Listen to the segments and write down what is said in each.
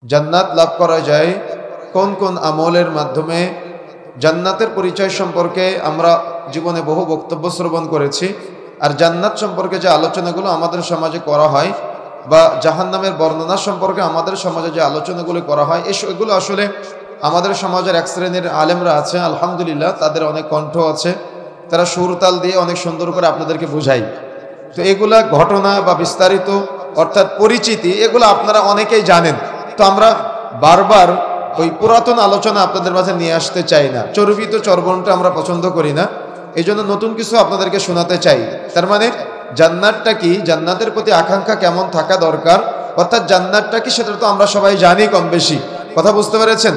জান্নাত লাভ করা যায় কোন কোন আমলের মাধ্যমে। জান্নাতের পরিচয় সম্পর্কে আমরা জীবনে বহু বক্তব্য শ্রবণ করেছি। আর জান্নাত সম্পর্কে যে আলোচনাগুলো আমাদের সমাজে করা হয় বা জাহান্নামের বর্ণনা সম্পর্কে আমাদের সমাজে যে আলোচনাগুলো করা হয়, এগুলো আসলে আমাদের সমাজের এক শ্রেণীর আলেমরা আছে, আলহামদুলিল্লাহ, তাদের অনেক কণ্ঠ আছে, তারা সুরতাল দিয়ে অনেক সুন্দর করে আপনাদেরকে বুঝায়। তো এগুলা ঘটনা বা বিস্তারিত অর্থাৎ পরিচিতি, এগুলো আপনারা অনেকেই জানেন। তো আমরা বারবার ওই পুরাতন আলোচনা আপনাদের মাঝে নিয়ে আসতে চাই না, চর্বিত চর্বণটা আমরা পছন্দ করি না। এই জন্য নতুন কিছু আপনাদেরকে শোনাতে চাই। তার মানে জান্নাতটা কি, জান্নাতের প্রতি আকাঙ্ক্ষা কেমন থাকা দরকার, অর্থাৎ জান্নাতটা কি সেটা তো আমরা সবাই জানি কম বেশি। কথা বুঝতে পেরেছেন?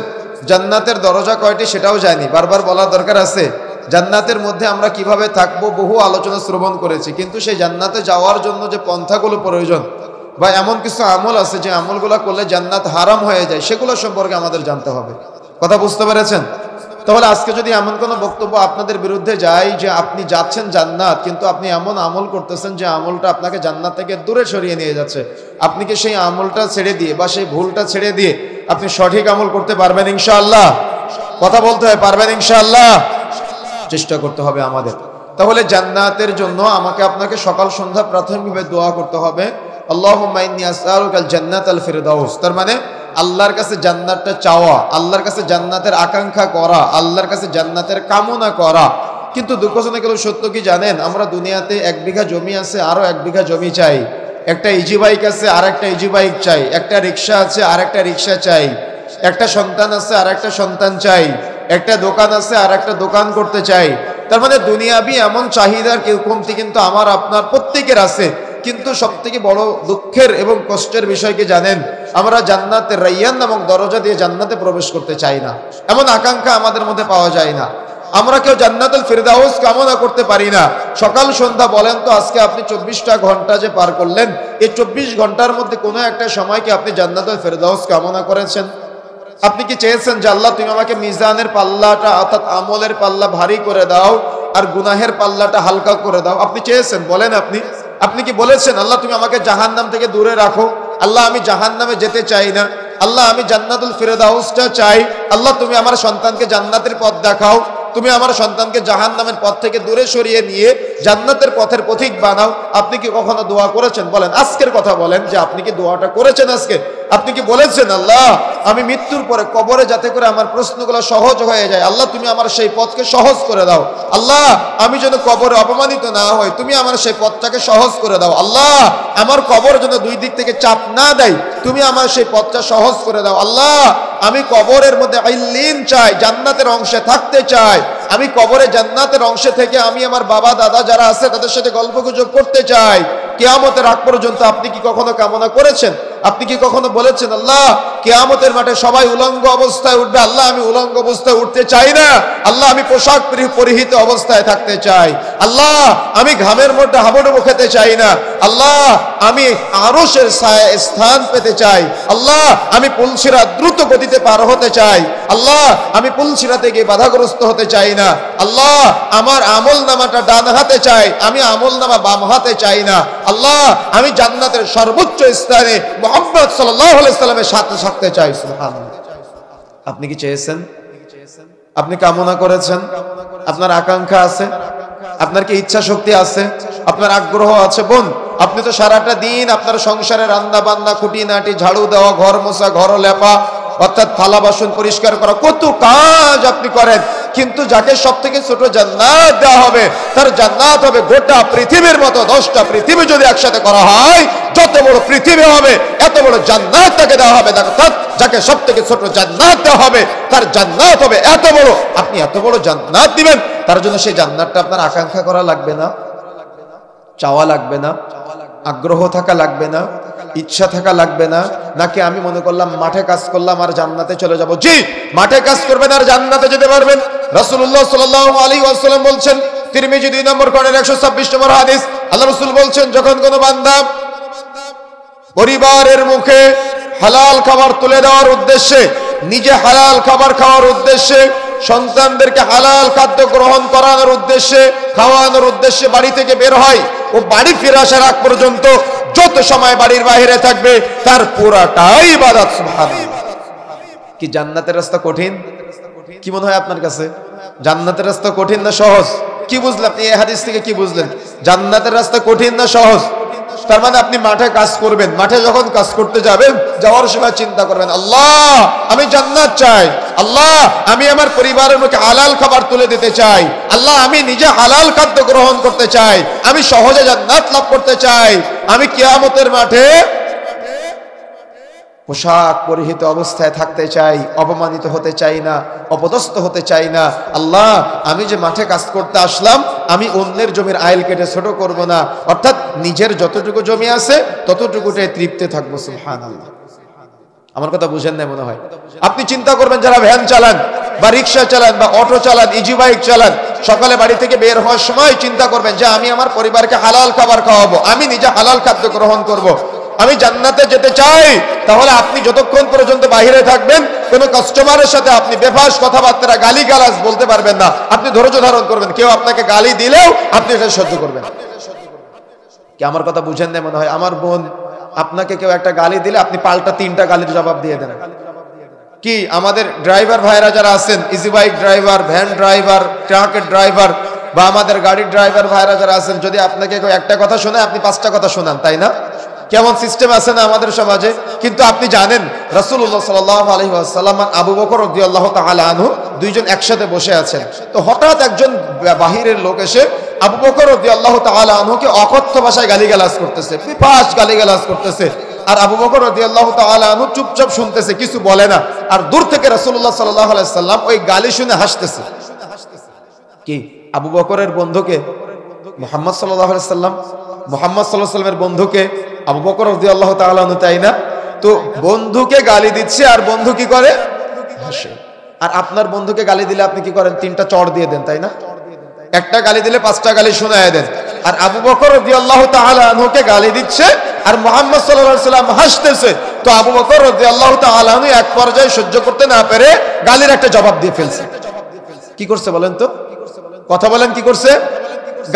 জান্নাতের দরজা কয়টি সেটাও জানি, বারবার বলার দরকার আছে? জান্নাতের মধ্যে আমরা কিভাবে থাকবো বহু আলোচনা শ্রবণ করেছি, কিন্তু সেই জান্নাতে যাওয়ার জন্য যে পন্থাগুলো প্রয়োজন বা এমন কিছু আমল আছে যে আমলগুলো করলে জান্নাত হারাম হয়ে যায়, সেগুলো সম্পর্কে আমাদের জানতে হবে। কথা বুঝতে পেরেছেন? তাহলে আজকে যদি এমন কোনো বক্তব্য আপনাদের বিরুদ্ধে যায় যে আপনি যাচ্ছেন জান্নাত, কিন্তু আপনি এমন আমল করতেছেন যে আমলটা আপনাকে জান্নাত থেকে দূরে সরিয়ে নিয়ে যাচ্ছে, আপনি কি সেই আমলটা ছেড়ে দিয়ে বা সেই ভুলটা ছেড়ে দিয়ে আপনি সঠিক আমল করতে পারবেন ইনশাআল্লাহ? কথা বলতে হয়, পারবেন ইনশাআল্লাহ? চেষ্টা করতে হবে আমাদের। তাহলে জান্নাতের জন্য আমাকে আপনাকে সকাল সন্ধ্যা প্রাথমিকভাবে দোয়া করতে হবে, আল্লাহুম্মা ইন্নী আসআলুকাল জান্নাতাল ফিরদাউস। তার মানে আল্লাহর কাছে জান্নাতটা চাওয়া, আল্লাহর কাছে জান্নাতের আকাঙ্ক্ষা করা, আল্লাহর কাছে জান্নাতের কামনা করা। কিন্তু দুঃখজনক হলো সত্য কি জানেন, আমরা দুনিয়াতে 1 বিঘা জমি আছে, আরো 1 বিঘা জমি চাই। একটা ইজি বাইক আছে, আর একটা ইজি বাইক চাই। একটা রিক্সা আছে, আর একটা রিক্সা চাই। একটা সন্তান আছে, আর একটা সন্তান চাই। একটা দোকান আছে, আর একটা দোকান করতে চাই। তার মানে দুনিয়াবি এমন চাহিদার কমতি কিন্তু আমার আপনার প্রত্যেকের আছে। কিন্তু সবথেকে বড় দুঃখের এবং কষ্টের বিষয় কি জানেন, আমরা জান্নাতের রাইয়ান নামক দরজা দিয়ে জান্নাতে প্রবেশ করতে চাই না, এমন আকাঙ্ক্ষা আমাদের মধ্যে পাওয়া যায় না। আমরা কেউ জান্নাতুল ফিরদাউস কামনা করতে পারি না। সকাল সন্ধ্যা বলেন তো, আজকে আপনি 24টা ঘন্টা যে পার করলেন, এই 24 ঘন্টার মধ্যে কোনো একটা সময় কি আপনি জান্নাতুল ফিরদাউস কামনা করেছেন? আপনি কি চেয়েছেন যে আল্লাহ তুমি আমাকে মিজানের পাল্লাটা অর্থাৎ আমলের পাল্লা ভারী করে দাও আর গুনাহের পাল্লাটা হালকা করে দাও? আপনি চেয়েছেন? বলেন আপনি কি বলেছেন আল্লাহ তুমি আমাকে জাহান্নাম থেকে দূরে রাখো, আল্লাহ আমি জাহান্নামে যেতে চাই না, আল্লাহ আমি জান্নাতুল ফিরদাউসটা চাই, আল্লাহ তুমি আমার সন্তানকে জান্নাতের পথ দেখাও, তুমি আমার সন্তানকে জাহান্নামের পথ থেকে দূরে সরিয়ে নিয়ে জান্নাতের পথের পথিক বানাও? আপনি কি কখনো দোয়া করেছেন? বলেন, আজকের কথা বলেন যে আপনি কি দোয়াটা করেছেন আজকে? আপনি কি বলেছেন আল্লাহ আমি মৃত্যুর পরে কবরে যাতে করে আমার প্রশ্নগুলো সহজ হয়ে যায়, আল্লাহ তুমি আমার সেই পথকে সহজ করে দাও, আল্লাহ আমি যেন কবরে অপমানিত না হই, তুমি আমার সেই পথটাকে সহজ করে দাও, আল্লাহ আমার কবর যেন 2 দিক থেকে চাপ না দেয়, তুমি আমার সেই পথটা সহজ করে দাও, আল্লাহ আমি কবরের মধ্যে ইল্লিন চাই, জান্নাতের অংশে থাকতে চাই, আমি কবরে জান্নাতের অংশে থেকে আমি আমার বাবা দাদা যারা আছে তাদের সাথে গল্পগুজব করতে চাই। কিয়ামতের আগ পর্যন্ত আপনি কি কখনো কামনা করেছেন? আপনি কি কখনো বলেছেন আল্লাহ কিয়ামতের মাঠে সবাই উলঙ্গ অবস্থায় উঠবে, আল্লাহ আমি উলঙ্গ অবস্থায় উঠতে চাই না, আল্লাহ আমি পোশাক পরিহিত অবস্থায় থাকতে চাই, আল্লাহ আমি ঘামের মধ্যে হাবুডুবু খেতে চাই না, আল্লাহ আমি আরশের ছায়ায় স্থান পেতে চাই, আল্লাহ আমি পুলসিরাত দ্রুত গতিতে পার হতে চাই, আল্লাহ আমি পুলসিরাতে গিয়ে বাধাগ্রস্ত হতে চাই না, আল্লাহ আমার আমল নামাটা ডান হাতে চাই, আমি আমল নামা বাম হাতে চাই না, আল্লাহ আমি জান্নাতের সর্বোচ্চ স্থানে মুহাম্মদ সাল্লাল্লাহু আলাইহি সাল্লামের সাথে থাকতে চাই। সুবহানাল্লাহ। আপনি কি চেয়েছেন? আপনি কামনা করেছেন? আপনার আকাঙ্ক্ষা আছে? আপনার কি ইচ্ছা শক্তি আছে? আপনার আগ্রহ আছে? বোন, আপনি তো সারাটা দিন আপনার সংসারে রান্না বান্না, খুঁটিনাটি, ঝাড়ু দেওয়া, ঘর মোছা, ঘর লেপা, অর্থাৎ থালা বাসন পরিষ্কার করা, কত কাজ আপনি করেন, কিন্তু যাকে সব থেকে ছোট জান্নাত দেওয়া হবে তার জান্নাত হবে গোটা পৃথিবীর মতো। 10টা পৃথিবী যদি একসাথে করা হয়, যত বড় পৃথিবী হবে এত বড় জান্নাত তাকে দেওয়া হবে। অর্থাৎ যাকে সব থেকে ছোট জান্নাত দেওয়া হবে তার জান্নাত হবে এত বড়। আপনি এত বড় জান্নাত দিবেন, তার জন্য সেই জান্নাতটা আপনার আকাঙ্ক্ষা করা লাগবে না, চাওয়া লাগবে না, আগ্রহ থাকা লাগবে না, ইচ্ছা থাকা লাগবে না? নাকি আমি মনে করলাম মাঠে কাজ করলাম আর জান্নাতে চলে যাব? জি, মাঠে কাজ করবেন আর জান্নাতে যেতে পারবেন। রাসূলুল্লাহ সাল্লাল্লাহু আলাইহি ওয়াসাল্লাম বলছেন, তিরমিজি 2 নম্বর খণ্ডের 126 নম্বর হাদিস, আল্লাহ রাসূল বলছেন, যখন কোনো বান্দা পরিবারের মুখে হালাল খাবার তুলে দেওয়ার উদ্দেশ্যে, নিজে হালাল খাবার খাওয়ার উদ্দেশ্যে, সন্তানদেরকে হালাল খাদ্য গ্রহণ করানোর উদ্দেশ্যে, খাওয়ানোর উদ্দেশ্যে বাড়ি থেকে বের হয়, ও বাড়ি ফিরে আসার আগ পর্যন্ত যত সময় বাড়ির বাইরে থাকবে তার পুরাটাই ইবাদত। সুবহানাল্লাহ। কি জান্নাতের রাস্তা কঠিন? কি মনে হয় আপনার কাছে? জান্নাতের রাস্তা কঠিন না সহজ? কি বুঝলেন আপনি এই হাদিস থেকে? কি বুঝলেন? জান্নাতের রাস্তা কঠিন না সহজ? তার মানে আপনি মাঠে কাজ করবেন, মাঠে যখন কাজ করতে যাবেন যাওয়ার সময় চিন্তা করবেন, আল্লাহ আমি জান্নাত চাই, আল্লাহ আমি আমার পরিবারের মুখে হালাল খাবার তুলে দিতে চাই, আল্লাহ আমি নিজে হালাল খাদ্য গ্রহণ করতে চাই, আমি সহজে জান্নাত লাভ করতে চাই, আমি কিয়ামতের মাঠে পোশাক পরিহিত অবস্থায় থাকতে চাই, অপমানিত হতে চাই না, অপদস্থ হতে চাই না। আল্লাহ আমি যে মাঠে কাজ করতে আসলাম, আমি অন্যের জমির আইল কেটে ছোট করব না, অর্থাৎ নিজের যতটুকু জমি আছে ততটুকুতে তৃপ্তি থাকবো। সুবহানাল্লাহ। আমার কথা বুঝেন না মনে হয়? আপনি চিন্তা করবেন যারা ভ্যান চালান বা রিক্সা চালান বা অটো চালান, ইজি বাইক চালান, সকালে বাড়ি থেকে বের হওয়ার সময় চিন্তা করবেন যে আমি আমার পরিবারকে হালাল খাবার খাওয়াবো, আমি নিজে হালাল খাদ্য গ্রহণ করব, আমি জান্নাতে যেতে চাই। তাহলে আপনি যতক্ষণ পর্যন্ত বাইরে থাকবেন কোন কাস্টমারের সাথে আপনি বেফাস কথাবার্তা গালিগালাজ বলতে পারবেন না, আপনি ধৈর্য ধারণ করবেন। কেউ আপনাকে গালি দিলেও আপনি এটা সহ্য করবেন। কি আমার কথা বুঝেন না মনে হয়? আমার বোন, আপনাকে কেউ একটা গালি দিলে আপনি পাল্টা 3টা গালির জবাব দিয়ে দেন। কি আমাদের ড্রাইভার ভাইরা যারা আছেন, easy bike driver, van driver, ট্রাকের ড্রাইভার বা আমাদের গাড়ির ড্রাইভার ভাইরা যারা আছেন, যদি আপনাকে কেউ একটা কথা শোনায় আপনি 5টা কথা শোনান, তাই না? কেমন সিস্টেম আছে না আমাদের সমাজে? কিন্তু আপনি জানেন রাসূলুল্লাহ সাল্লাল্লাহু আলাইহি ওয়াসাল্লাম আবু বকর রাদিয়াল্লাহু তাআলা আনহু দুইজন একসাথে বসে আছেন। তো হঠাৎ একজন বাহিরের লোক এসে আবু বকর রাদিয়াল্লাহু তাআলা আনহুকে অকথ্য ভাষায় গালিগালাজ করতেছে, বিপাস গালিগালাজ করতেছে। আর আবু বকর রাদিয়াল্লাহু তাআলা আনহু চুপচাপ শুনতেছে, কিছু বলে না। আর দূর থেকে রাসূলুল্লাহ সাল্লাল্লাহু আলাইহি ওয়াসাল্লাম ওই গালি শুনে হাসতেছে। কি আবু বকরের বন্ধুকে মুহাম্মদ সাল্লাল্লাহু আলাইহি ওয়াসাল্লাম, মুহাম্মদ সাল্লাল্লাহু আলাইহি ওয়াসাল্লামের বন্ধুকে আবু বকর রাদিয়াল্লাহু তাআলা আনহু, তাই না? তো বন্ধুকে গালি দিচ্ছে আর বন্ধু কি করে? হাসে। আর আপনার বন্ধুকে গালি দিলে আপনি কি করেন? 3টা চড় দিয়ে দেন, তাই না? একটা গালি দিলে 5টা গালি শোনায় দেন। আর আবু বকর রাদিয়াল্লাহু তাআলা আনহুকে গালি দিচ্ছে আর মুহাম্মদ সাল্লাল্লাহু আলাইহি ওয়াসাল্লাম হাসতেছে। তো আবু বকর রাদিয়াল্লাহু তাআলা আনহু এক পর্যায়ে সহ্য করতে না পেরে গালির একটা জবাব দিয়ে ফেলছে। কি করছে বলেন তো? কথা বলেন, কি করছে?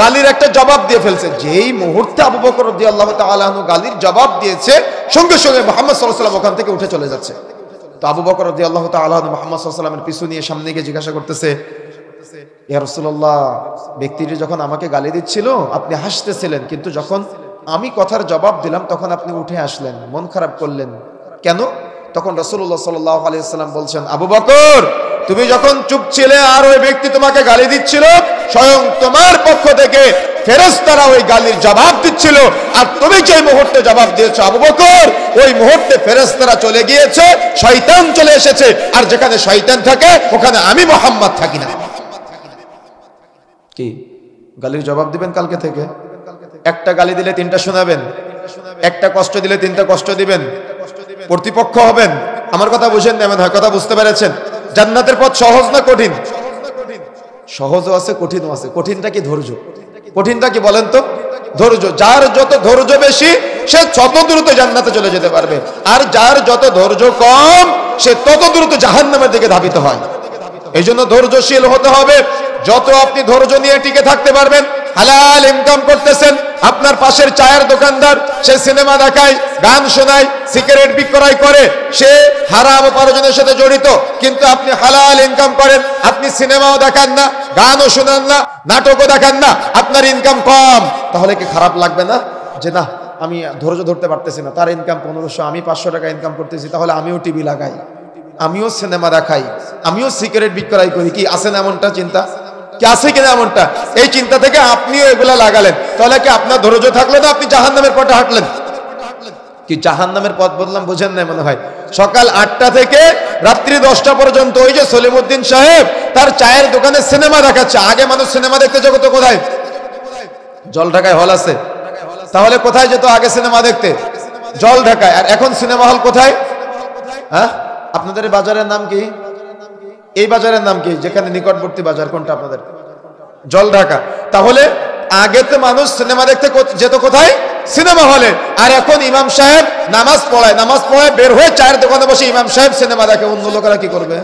গালির একটা জবাব দিয়ে ফেলছে। যেই মুহূর্তে আবু বকর রাদিয়াল্লাহু তাআলা আনহু গালির জবাব দিয়েছে, সঙ্গে সঙ্গে মুহাম্মদ সাল্লাল্লাহু আলাইহি ওয়াসাল্লাম ওখান থেকে উঠে চলে যাচ্ছে। তো আবু বকর রাদিয়াল্লাহু তাআলা আনহু মুহাম্মদ সাল্লাল্লাহু আলাইহি ওয়াসাল্লামের পিছু নিয়ে সামনে গিয়ে জিজ্ঞাসা করতেছে, ইয়া রাসূলুল্লাহ, ব্যক্তিটি যখন আমাকে গালি দিচ্ছিল আপনি হাসতেছিলেন, কিন্তু যখন আমি কথার জবাব দিলাম তখন আপনি উঠে আসলেন, মন খারাপ করলেন কেন? তখন রাসূলুল্লাহ সাল্লাল্লাহু আলাইহি ওয়াসাল্লাম বলছেন, আবু বকর তুমি যখন চুপ ছিলে আর ওই ব্যক্তি তোমাকে গালি দিচ্ছিল, স্বয়ং তোমার পক্ষ থেকে ফেরেশতারা ওই গালির জবাব দিচ্ছিল, আর তুমি যে মুহূর্তে জবাব দিয়েছো আবু বকর, ওই মুহূর্তে ফেরেশতারা চলে গিয়েছে, শয়তান চলে এসেছে, আর যেখানে শয়তান থাকে ওখানে আমি মুহাম্মদ থাকি না। কি গালির জবাব দিবেন কালকে থেকে? একটা গালি দিলে 3টা শোনাবেন, একটা কষ্ট দিলে 3টা কষ্ট দিবেন, প্রতিপক্ষ হবেন। আমার কথা বুঝেন না মনে হয়? কথা বুঝতে পেরেছেন? জান্নাতের পথ সহজ না কঠিন? সহজও আছে, কঠিনও আছে। কঠিনটা কি? ধৈর্য। কঠিনটা কি বলেন তো? ধৈর্য। যার যত ধৈর্য বেশি সে তত দ্রুত জান্নাতে চলে যেতে পারবে, আর যার যত ধৈর্য কম সে তত দ্রুত জাহান্নামের দিকে ধাবিত হয়। এই জন্য ধৈর্যশীল হতে হবে। যত আপনি ধৈর্য নিয়ে টিকে থাকতে পারবেন, হালাল ইনকাম করতেছেন, আপনার পাশের চায়ের দোকানদার সে সিনেমা দেখায়, গান শোনায়, সিগারেট বিক্রয় করে, সে হারাম উপার্জনের সাথে জড়িত, কিন্তু আপনি হালাল ইনকাম করেন, আপনি সিনেমাও দেখান না, গানও শোনান না, নাটকও দেখান না, আপনার ইনকাম কম, তাহলে কি খারাপ লাগবে না? যে না আমি ধৈর্য ধরতে পারতেছি না, তার ইনকাম 1500, আমি 500 টাকা ইনকাম করতেছি, তাহলে আমিও টিভি লাগাই, আমিও সিনেমা দেখাই, আমিও সিগারেট বিক্রয় করি। কি আছে না এমনটা চিন্তা? কি আছে কিনা এমনটা? এই চিন্তা থেকে আপনিও এগুলা লাগালেন, তাহলে কি আপনার ধৈর্য থাকলো না? আপনি জাহান্নামের পথে হাঁটলেন। কি জাহান্নামের পথ বললাম, বুঝেন না মনে হয়? সকাল 8টা থেকে রাত্রি 10টা পর্যন্ত ওই যে সলিমউদ্দিন সাহেব তার চায়ের দোকানে সিনেমা দেখাচ্ছে। আগে মানুষ সিনেমা দেখতে যেত কোথায়? জলঢাকায় হল আছে, তাহলে কোথায় যেত আগে সিনেমা দেখতে? জলঢাকায়। আর এখন সিনেমা হল কোথায়? হ্যাঁ, আপনাদের বাজারের নাম কি? এই বাজারের নাম কি? যেখানে নিকটবর্তী বাজার কোনটা আপনাদের? জলঢাকা। তাহলে আগে তো মানুষ সিনেমা দেখতে যেত কোথায়? সিনেমা হলে। আর এখন ইমাম সাহেব নামাজ পড়ায় বের হয়ে চায়ের দোকানে বসে ইমাম সাহেব সিনেমা দেখে, অন্য লোকেরা কি করবে?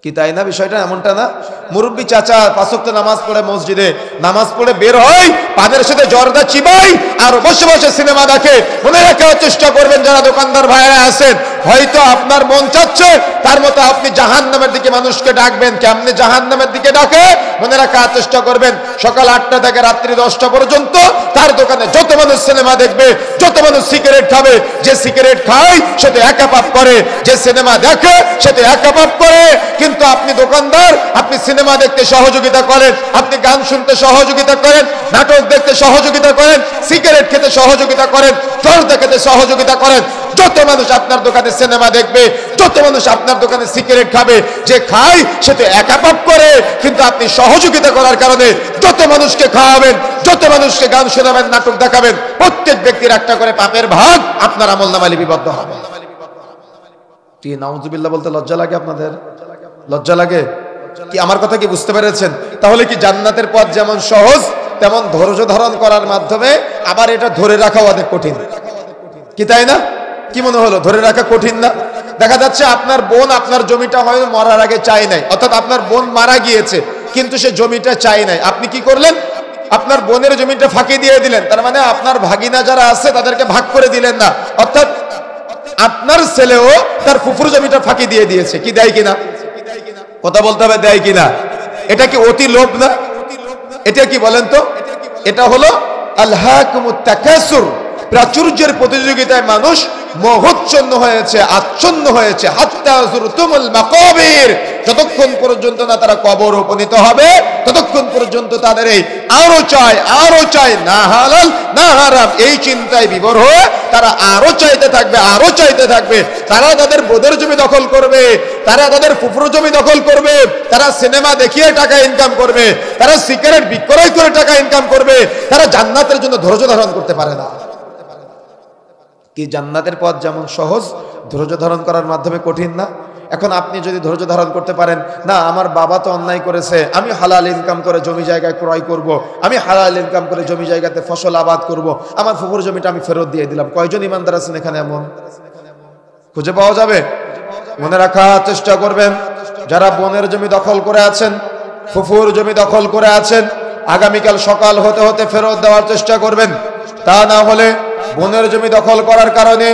কি তাই না? বিষয়টা এমনটা না? মুরব্বী চাচা 5 ওয়াক্ত নামাজ পড়ে মসজিদে, নামাজ পড়ে বের হয়, পাদের সাথে জর্দা চিবাই আর বসে বসে সিনেমা দেখে। মনে রাখার চেষ্টা করবেন যারা দোকানদার ভাইরা আছেন, হয়তো আপনার মন চাচ্ছে তার মতো আপনি জাহান্নামের দিকে মানুষকে ডাকবেন। কেমনে জাহান্নামের দিকে ডাকে? মনে রাখার চেষ্টা করবেন, সকাল 8টা থেকে রাত্রি 10টা পর্যন্ত তার দোকানে যত মানুষ সিনেমা দেখবে, যত মানুষ সিগারেট খাবে, যে সিগারেট খায় সে তো একা পাপ করে, যে সিনেমা দেখে সে তো একা পাপ করে। কিন্তু আপনি দোকানদার, আপনি সিনেমা দেখতে সহযোগিতা করেন, আপনি গান শুনতে সহযোগিতা করেন, নাটক দেখতে সহযোগিতা করেন, সিগারেট খেতে সহযোগিতা করেন, জর্দা খেতে সহযোগিতা করেন। যত মানুষ আপনার দোকানে সিনেমা দেখবে, যত মানুষ আপনার দোকানে সিগারেট খাবে, যে খায় সে তো একা পাপ করে। কিন্তু আপনি সহযোগিতা করার কারণে যত মানুষকে খাওয়াবেন, যত মানুষকে গান শোনাবেন, নাটক দেখাবেন, প্রত্যেক ব্যক্তির একটা করে পাপের ভাগ আপনার আমলনামায় লিপিবদ্ধ হবে। কি নাউজুবিল্লাহ বলতে লজ্জা লাগে আপনাদের? লজ্জা লাগে কি? আমার কথা কি বুঝতে পেরেছেন? তাহলে কি জান্নাতের পথ যেমন সহজ, তেমন ধৈর্য ধারণ করার মাধ্যমে আবার এটা ধরে রাখাও অনেক কঠিন। কি তাই না? কি মনে হলো? ধরে রাখা কঠিন না? দেখা যাচ্ছে আপনার বোন আপনার জমিটা হয়তো মরার আগে চাই নাই, অর্থাৎ আপনার বোন মারা গিয়েছে কিন্তু সে জমিটা চাই নাই। আপনি কি করলেন? আপনার বোনের জমিটা ফাঁকি দিয়ে দিলেন। তার মানে আপনার ভাগিনা যারা আছে তাদেরকে ভাগ করে দিলেন না, অর্থাৎ আপনার ছেলেও তার ফুফুর জমিটা ফাঁকি দিয়ে দিয়েছে। কি দেয় কিনা? কথা বলতে হবে, দেয় কিনা? এটা কি অতি লোভ না? এটা কি বলেন তো? এটা হলো আলহাকুমুত তাকাসুর, প্রাচুর্যের প্রতিযোগিতায় মানুষ মোহচ্ছন্ন হয়েছে, আচ্ছন্ন হয়েছে। হাত্তা যুরতুমুল মাকাবির, যতক্ষণ পর্যন্ত না তারা কবর উপনীত হবে ততক্ষণ পর্যন্ত তাদের এই আরো চাই, না হালাল না হারাম, এই চিন্তায় বিভোর হয়ে তারা আরো চাইতে থাকবে, আরো চাইতে থাকবে। তারা তাদের বোধের জমি দখল করবে, তারা তাদের ফুফুর জমি দখল করবে, তারা সিনেমা দেখিয়ে টাকা ইনকাম করবে, তারা সিগারেট বিক্রয় করে টাকা ইনকাম করবে। তারা জান্নাতের জন্য ধৈর্য ধারণ করতে পারে না। কি জান্নাতের পথ যেমন সহজ, ধৈর্য ধারণ করার মাধ্যমে কঠিন না? এখন আপনি যদি ধৈর্য ধারণ করতে পারেন, না আমার বাবা তো অন্যায় করেছে, আমি হালাল ইনকাম করে জমি জায়গায় ক্রয় করব, আমি হালাল ইনকাম করে জমি জায়গাতে ফসল আবাদ করব, আমার ফুফুর জমিটা আমি ফেরত দিয়ে দিলাম। কয়জন ইমানদার আছেন এখানে এমন? খুঁজে পাওয়া যাবে? মনে রাখার চেষ্টা করবেন, যারা বোনের জমি দখল করে আছেন, ফুফুর জমি দখল করে আছেন, আগামীকাল সকাল হতে হতে ফেরত দেওয়ার চেষ্টা করবেন। তা না হলে বোনের জমি দখল করার কারণে,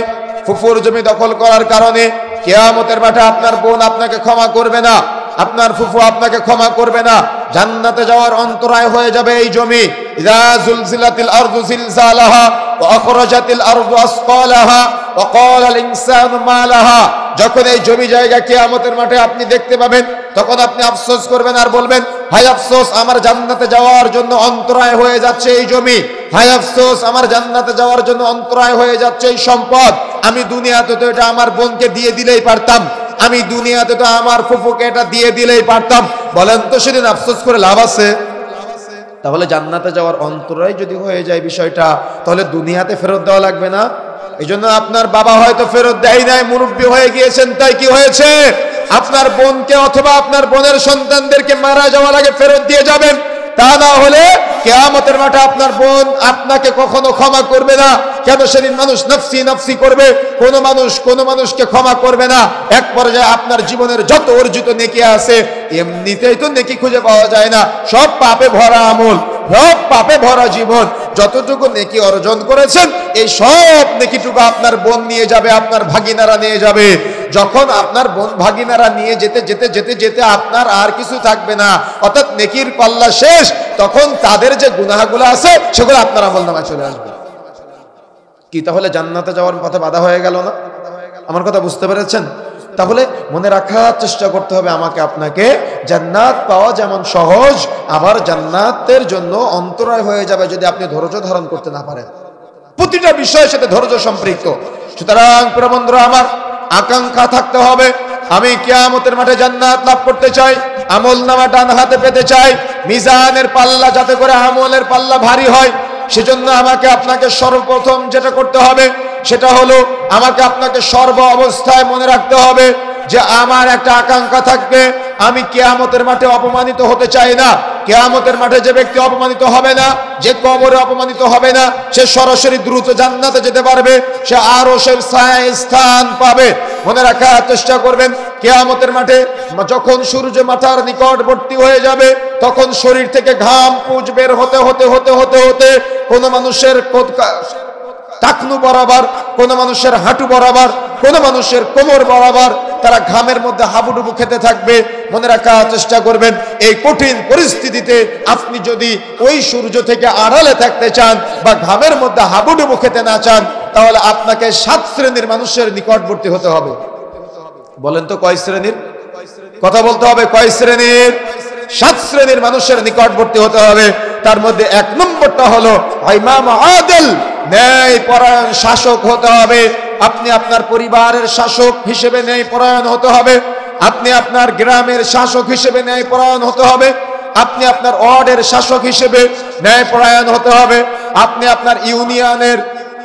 ফুফুর জমি দখল করার কারণে কিয়ামতের মাঠে আপনার বোন আপনাকে ক্ষমা করবে না, আপনার ফুফু আপনাকে ক্ষমা করবে না। জান্নাতে যাওয়ার অন্তরায় হয়ে যাবে এই জমি। ইযা যুলজিলাতিল আরদু জিলজালাহা ওয়া আখরাজাতিল আরদু আসকালাহা ওয়া ক্বালাল ইনসানু মা লাহা। যখন এই জমি জায়গা কিয়ামতের মাঠে আপনি দেখতে পাবেন, তখন আপনি আফসোস করবেন আর বলবেন, হায় আফসোস, আমার জান্নাতে যাওয়ার জন্য অন্তরায় হয়ে যাচ্ছে এই জমি। হায় আফসোস, আমার জান্নাতে যাওয়ার জন্য অন্তরায় হয়ে যাচ্ছে এই সম্পদ। আমি দুনিয়াতে তো এটা আমার বোনকে দিয়ে দিলেই পারতাম, আমি দুনিয়াতে তো আমার ফুফুকে এটা দিয়ে দিলেই পারতাম। বলেন তো সেদিন আফসোস করে লাভ আছে? তাহলে জান্নাতে যাওয়ার অন্তরায় যদি হয়ে যায় বিষয়টা, তাহলে দুনিয়াতে ফেরত দেওয়া লাগবে না? এই জন্য আপনার বাবা হয়তো ফেরত দেয় নাই, মুরব্বী হয়ে গিয়েছেন, তাই কি হয়েছে? আপনার বোনকে অথবা আপনার বোনের সন্তানদেরকে মারা যাওয়ার আগে ফেরত দিয়ে যাবেন। তা না হলে কিয়ামতের মাঠে আপনার বোন আপনাকে কখনো ক্ষমা করবে না। কেন? সেদিন মানুষ নফসি নফসি করবে, কোনো মানুষকে ক্ষমা করবে না। এক পর্যায়ে আপনার জীবনের যত অর্জিত নেকি আছে, এমনিতেই তো নেকি খুঁজে পাওয়া যায় না, সব পাপে ভরা আমল, সব পাপে ভরা জীবন। যতটুকু নেকি অর্জন করেছেন এই সব নেকিটুকু আপনার বোন নিয়ে যাবে, আপনার ভাগিনারা নিয়ে যাবে। যখন আপনার বোন ভাগিনারা নিয়ে যেতে যেতে যেতে যেতে আপনার আর কিছু থাকবে না, অর্থাৎ নেকির পাল্লা শেষ, তখন তাদের যে গুনাহগুলো আছে সেগুলো আপনার আমলনামায় চলে আসবে। কি তাহলে জান্নাতে যাওয়ার পথে বাধা হয়ে গেল না? আমার কথা বুঝতে পেরেছেন? তাহলে মনে রাখার চেষ্টা করতে হবে আমাকে আপনাকে, জান্নাত পাওয়া যেমন সহজ, আবার জান্নাতের জন্য অন্তরায় হয়ে যাবে যদি আপনি ধৈর্য ধারণ করতে না পারেন। প্রতিটা বিষয়ের সাথে ধৈর্য সম্পৃক্ত। সুতরাং প্রিয় বন্ধুরা আমার, আকাঙ্ক্ষা থাকতে হবে, আমি কিয়ামতের মাঠে জান্নাত লাভ করতে চাই, আমলনামা ডান হাতে পেতে চাই, মিজানের পাল্লা যাতে করে আমলের পাল্লা ভারী হয়। সেজন্য আমাকে আপনাকে সর্বপ্রথম যেটা করতে হবে সেটা হলো, আমাকে আপনাকে সর্ব অবস্থায় মনে রাখতে হবে যে আমার একটা আকাঙ্ক্ষা থাকবে, আমি কিয়ামতের মাঠে অপমানিত হতে চাই না। কিয়ামতের মাঠে যে ব্যক্তি অপমানিত হবে না, যে কবরে অপমানিত হবে না, সে সরাসরি দ্রুত জান্নাতে যেতে পারবে, সে আরশের ছায়ায় স্থান পাবে। মনে রাখার চেষ্টা করবেন, কিয়ামতের মাঠে যখন সূর্য মাথার নিকটবর্তী হয়ে যাবে, তখন শরীর থেকে ঘাম পুঁজ বের হতে হতে হতে হতে হতে কোন মানুষের টাকনু বরাবর, কোন মানুষের হাঁটু বরাবর, কোন মানুষের কোমর বরাবর তারা ঘামের মধ্যে হাবুডুবু খেতে থাকবে। মনে রাখার চেষ্টা করবেন, এই কঠিন পরিস্থিতিতে আপনি যদি ওই সূর্য থেকে আড়ালে থাকতে চান বা ঘামের মধ্যে হাবুডুবু খেতে না চান, তাহলে আপনাকে 7 শ্রেণীর মানুষের নিকটবর্তী হতে হবে। বলেন তো কয় শ্রেণীর? কথা বলতে হবে, কয় শ্রেণীর? 7 শ্রেণীর মানুষের নিকটবর্তী হতে হবে। তার মধ্যে 1 নম্বরটা হলো ইমাম আদিল, ন্যায় পরায়ণ শাসক হতে হবে। আপনি আপনার পরিবারের শাসক হিসেবে ন্যায় পরায়ণ হতে হবে। আপনি আপনার গ্রামের শাসক হিসেবে ন্যায় পরায়ণ হতে হবে। আপনি আপনার ওয়ার্ডের শাসক হিসেবে ন্যায় পরায়ণ হতে হবে। আপনি আপনার ইউনিয়নের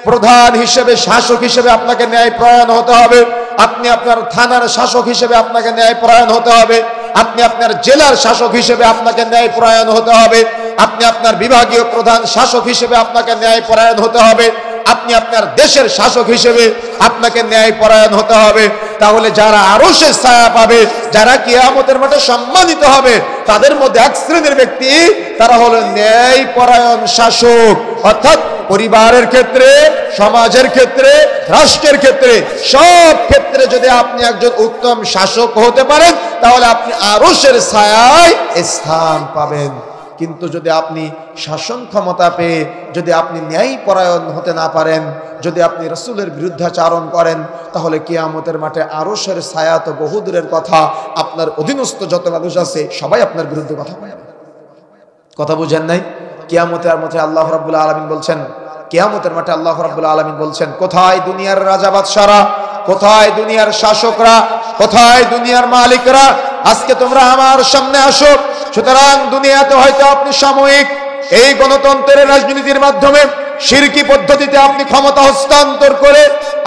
প্রধান হিসেবে, শাসক হিসেবে আপনাকে ন্যায় পরায়ণ হতে হবে। আপনি আপনার থানার শাসক হিসেবে আপনাকে ন্যায় পরায়ণ হতে হবে। আপনি আপনার জেলার শাসক হিসেবে আপনাকে ন্যায় পরায়ণ হতে হবে। আপনি আপনার বিভাগীয় প্রধান শাসক হিসেবে আপনাকে ন্যায় পরায়ণ হতে হবে। আপনি আপনার দেশের শাসক হিসেবে আপনাকে ন্যায় পরায়ণ হতে হবে। তাহলে যারা আরশের ছায়া পাবে, যারা কিয়ামতের মাঠে সম্মানিত হবে, তাদের মধ্যে 1 শ্রেণীর ব্যক্তি, তারা হলো ন্যায় পরায়ণ শাসক। অর্থাৎ পরিবারের ক্ষেত্রে, সমাজের ক্ষেত্রে, রাষ্ট্রের ক্ষেত্রে, সব ক্ষেত্রে যদি আপনি একজন উত্তম শাসক হতে পারেন, তাহলে আপনি আরশের ছায়ায় স্থান পাবেন। কিন্তু যদি আপনি শাসন ক্ষমতা পেয়ে যদি আপনি ন্যায় পরায়ণ হতে না পারেন, যদি আপনি রাসূলের বিরুদ্ধাচারণ করেন, তাহলে কিয়ামতের মাঠে আরশের ছায়া তো বহুদূরের কথা, আপনার অধীনস্থ যত মানুষ আছে সবাই আপনার বিরুদ্ধে কথা বলবে। কথা বুঝেন নাই? কিয়ামতের মাঠে আল্লাহ রাব্বুল আলামিন বলছেন, কিয়ামতের মাঠে আল্লাহ রাব্বুল আলামিন বলছেন, কোথায় দুনিয়ার রাজা বাদশারা, কোথায় দুনিয়ার শাসকরা, কোথায় দুনিয়ার মালিকরা? আজকে তোমরা আমার সামনে আসো। সুতরাং দুনিয়াতে হয়তো আপনি সাময়িক এই গণতন্ত্রের রাজনীতির মাধ্যমে শিরকি পদ্ধতিতে আপনি ক্ষমতা হস্তান্তর করে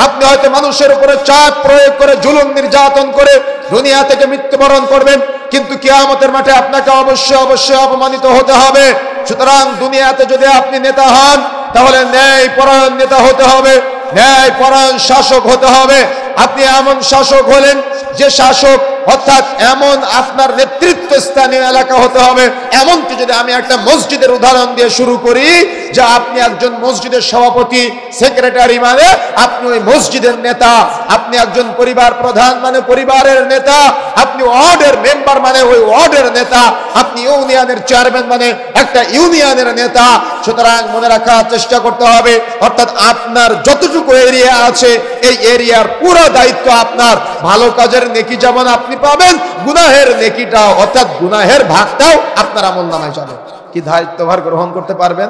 আপনি হয়তো মানুষের উপরে চাপ প্রয়োগ করে জুলুম নির্যাতন করে দুনিয়া থেকে মৃত্যুবরণ করবেন, কিন্তু কিয়ামতের মাঠে আপনাকে অবশ্যই অবশ্যই অপমানিত হতে হবে। সুতরাং দুনিয়াতে যদি আপনি নেতা হন, তাহলে ন্যায় পরায়ণ নেতা হতে হবে, ন্যায় পরায়ণ শাসক হতে হবে। আপনি এমন শাসক হলেন যে শাসক, অর্থাৎ এমন আপনার নেতৃত্ব স্থানীয় এলাকা হতে হবে। এমনকি যদি আমি একটা মসজিদের উদাহরণ দিয়ে শুরু করি, যে আপনি একজন মসজিদের সভাপতি, সেক্রেটারি মানে আপনি ওই মসজিদের নেতা, আপনি একজন পরিবার প্রধান মানে পরিবারের নেতা, আপনি ওয়ার্ডের মেম্বার মানে ওই ওয়ার্ডের নেতা, আপনি ইউনিয়নের চেয়ারম্যান মানে একটা ইউনিয়নের নেতা। সুতরাং মনে রাখার চেষ্টা করতে হবে, অর্থাৎ আপনার যতটুকু এরিয়া আছে এই এরিয়ার পুরো দায়িত্ব আপনার। ভালো কাজের নেকি যেমন আপনি পাবেন, গুনাহের নেকিটা অর্থাৎ গুনাহের ভাগটাও আপনার আমলনামায় যাবে। কি দায়িত্বভার গ্রহণ করতে পারবেন?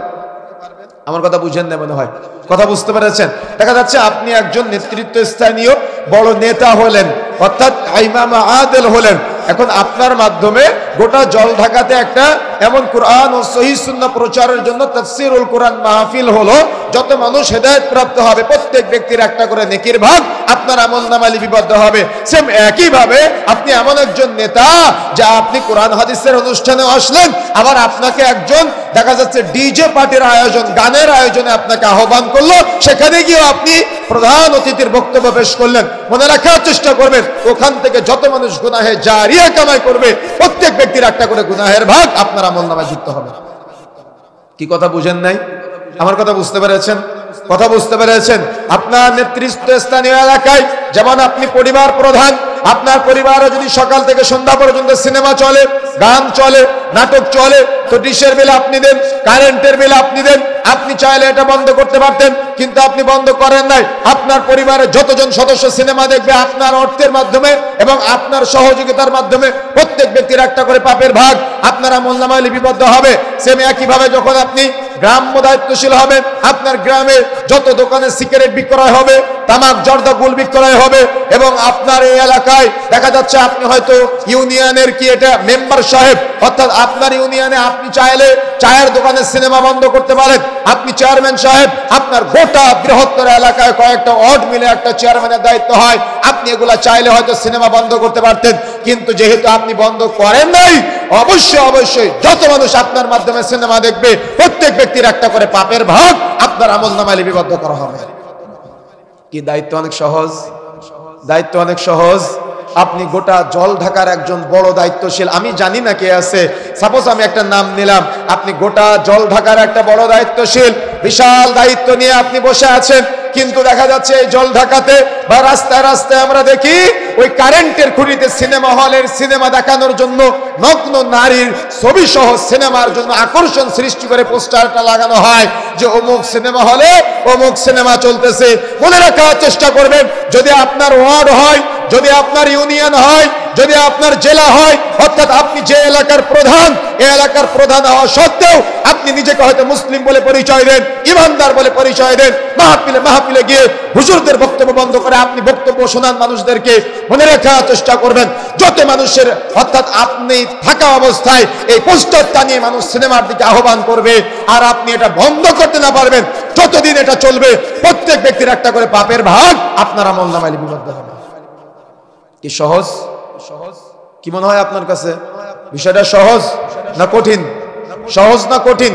আমার কথা বুঝেন না মনে হয়, কথা বুঝতে পেরেছেন? দেখা যাচ্ছে আপনি একজন নেতৃত্ব স্থানীয় বড় নেতা হলেন, অর্থাৎ ইমাম আদিল হলেন। এখন আপনার মাধ্যমে গোটা জলঢাকাতে একটা এমন কোরআন ও সহিহ সুন্নাহ প্রচারের জন্য তাফসীরুল কোরআন মাহফিল হলো। যত মানুষ হেদায়েত প্রাপ্ত হবে, প্রত্যেক ব্যক্তির একটা করে নেকির ভাগ আপনার আমলনামায় লিপিবদ্ধ হবে। সেম একই ভাবে আপনি এমন একজন নেতা যা আপনি কোরআন হাদিসের অনুষ্ঠানে আসলেন, আবার আপনাকে একজন দেখা যাচ্ছে ডিজে পার্টির আয়োজন, গানের আয়োজনে আপনাকে আহ্বান করলো, সেখানে গিয়ে আপনি প্রধান অতিথির বক্তব্য পেশ করলেন। মনে রাখার চেষ্টা করবেন, ওখান থেকে যত মানুষ গুনাহে জারিয়া কামাই করবে, প্রত্যেক ব্যক্তির একটা করে গুনাহের ভাগ আপনার আমলনামায় যুক্ত হবে। কি কথা বুঝেন নাই? আমার কথা বুঝতে পেরেছেন? কথা বুঝতে পেরেছেন? আপনার নেতৃত্ব স্থানীয় এলাকায় যেমন আপনি পরিবার প্রধান, আপনার পরিবারে যদি সকাল থেকে সন্ধ্যা পর্যন্ত সিনেমা চলে, গান চলে, নাটক চলে, তো ডিশের বিল আপনি দেন, কারেন্টের বিল আপনি দেন। আপনি চাইলে এটা বন্ধ করতে পারতেন, কিন্তু আপনি বন্ধ করেন নাই। আপনার পরিবারের যতজন সদস্য সিনেমা দেখবে আপনার অর্থের মাধ্যমে এবং আপনার সহযোগিতার মাধ্যমে প্রত্যেক ব্যক্তির একটা করে পাপের ভাগ আপনার আমলনামায় লিপিবদ্ধ হবে। সেম একইভাবে যখন আপনি গ্রাম্য দায়িত্বশীল হবেন, আপনার গ্রামে যত দোকানে সিগারেট বিক্রয় হবে, তামাক জর্দা গুল বিক্রয় হবে, এবং আপনার এই এলাকায় দেখা যাচ্ছে আপনি হয়তো ইউনিয়নের কি এটা মেম্বার সাহেব, অর্থাৎ আপনার ইউনিয়নে আপনি চাইলে চায়ের দোকানে সিনেমা বন্ধ করতে পারেন। আপনি চেয়ারম্যান সাহেব, আপনার গোটা বৃহত্তর এলাকায় কয়েকটা ওয়ার্ড মিলে একটা চেয়ারম্যানের দায়িত্ব হয়, আপনি এগুলা চাইলে হয়তো সিনেমা বন্ধ করতে পারতেন, কিন্তু যেহেতু আপনি বন্ধ করেন নাই, অবশ্যই অবশ্যই যত মানুষ আপনার মাধ্যমে সিনেমা দেখবে প্রত্যেক ব্যক্তির একটা করে পাপের ভাগ আপনার আমলনামায় লিপিবদ্ধ করা হবে। কি দায়িত্ব অনেক সহজ, দায়িত্ব অনেক সহজ। আপনি গোটা জল ঢাকার একজন বড় দায়িত্বশীল, আমি জানি না কে আছে, সাপোজ আমি একটা নাম নিলাম, আপনি গোটা জল ঢাকার একটা বড় দায়িত্বশীল, বিশাল দায়িত্ব নিয়ে আপনি বসে আছেন, কিন্তু দেখা যাচ্ছে এই জল ঢাকাতে বা রাস্তায় রাস্তায় আমরা দেখি ওই কারেন্টের খুঁটিতে সিনেমা হলের সিনেমা দেখানোর জন্য নগ্ন নারীর ছবি সহ সিনেমার জন্য আকর্ষণ সৃষ্টি করে পোস্টারটা লাগানো হয় যে অমুক সিনেমা হলে অমুক সিনেমা চলতেছে। মনে রাখার চেষ্টা করবেন, যদি আপনার ওয়ার্ড হয়, যদি আপনার ইউনিয়ন হয়, যদি আপনার জেলা হয়, অর্থাৎ আপনি যে এলাকার প্রধান, এই এলাকার প্রধান হওয়া সত্ত্বেও আপনি নিজেকে হয়তো মুসলিম বলে পরিচয় দেন, ইমানদার বলে পরিচয় দেন, মাহফিলে গিয়ে হুজুরদের বক্তব্য বন্ধ করে আপনি বক্তব্য শোনান মানুষদেরকে। মনে রাখার চেষ্টা করবেন, যত মানুষের অর্থাৎ আপনি থাকা অবস্থায় এই পোস্টারটা নিয়ে মানুষ সিনেমার দিকে আহ্বান করবে, আর আপনি এটা বন্ধ করতে না পারবেন, যতদিন এটা চলবে প্রত্যেক ব্যক্তির একটা করে পাপের ভাগ আপনার আমলনামায় লিপিবদ্ধ হবে। কি সহজ? কি মনে হয় আপনার কাছে বিষয়টা সহজ না কঠিন? সহজ না কঠিন?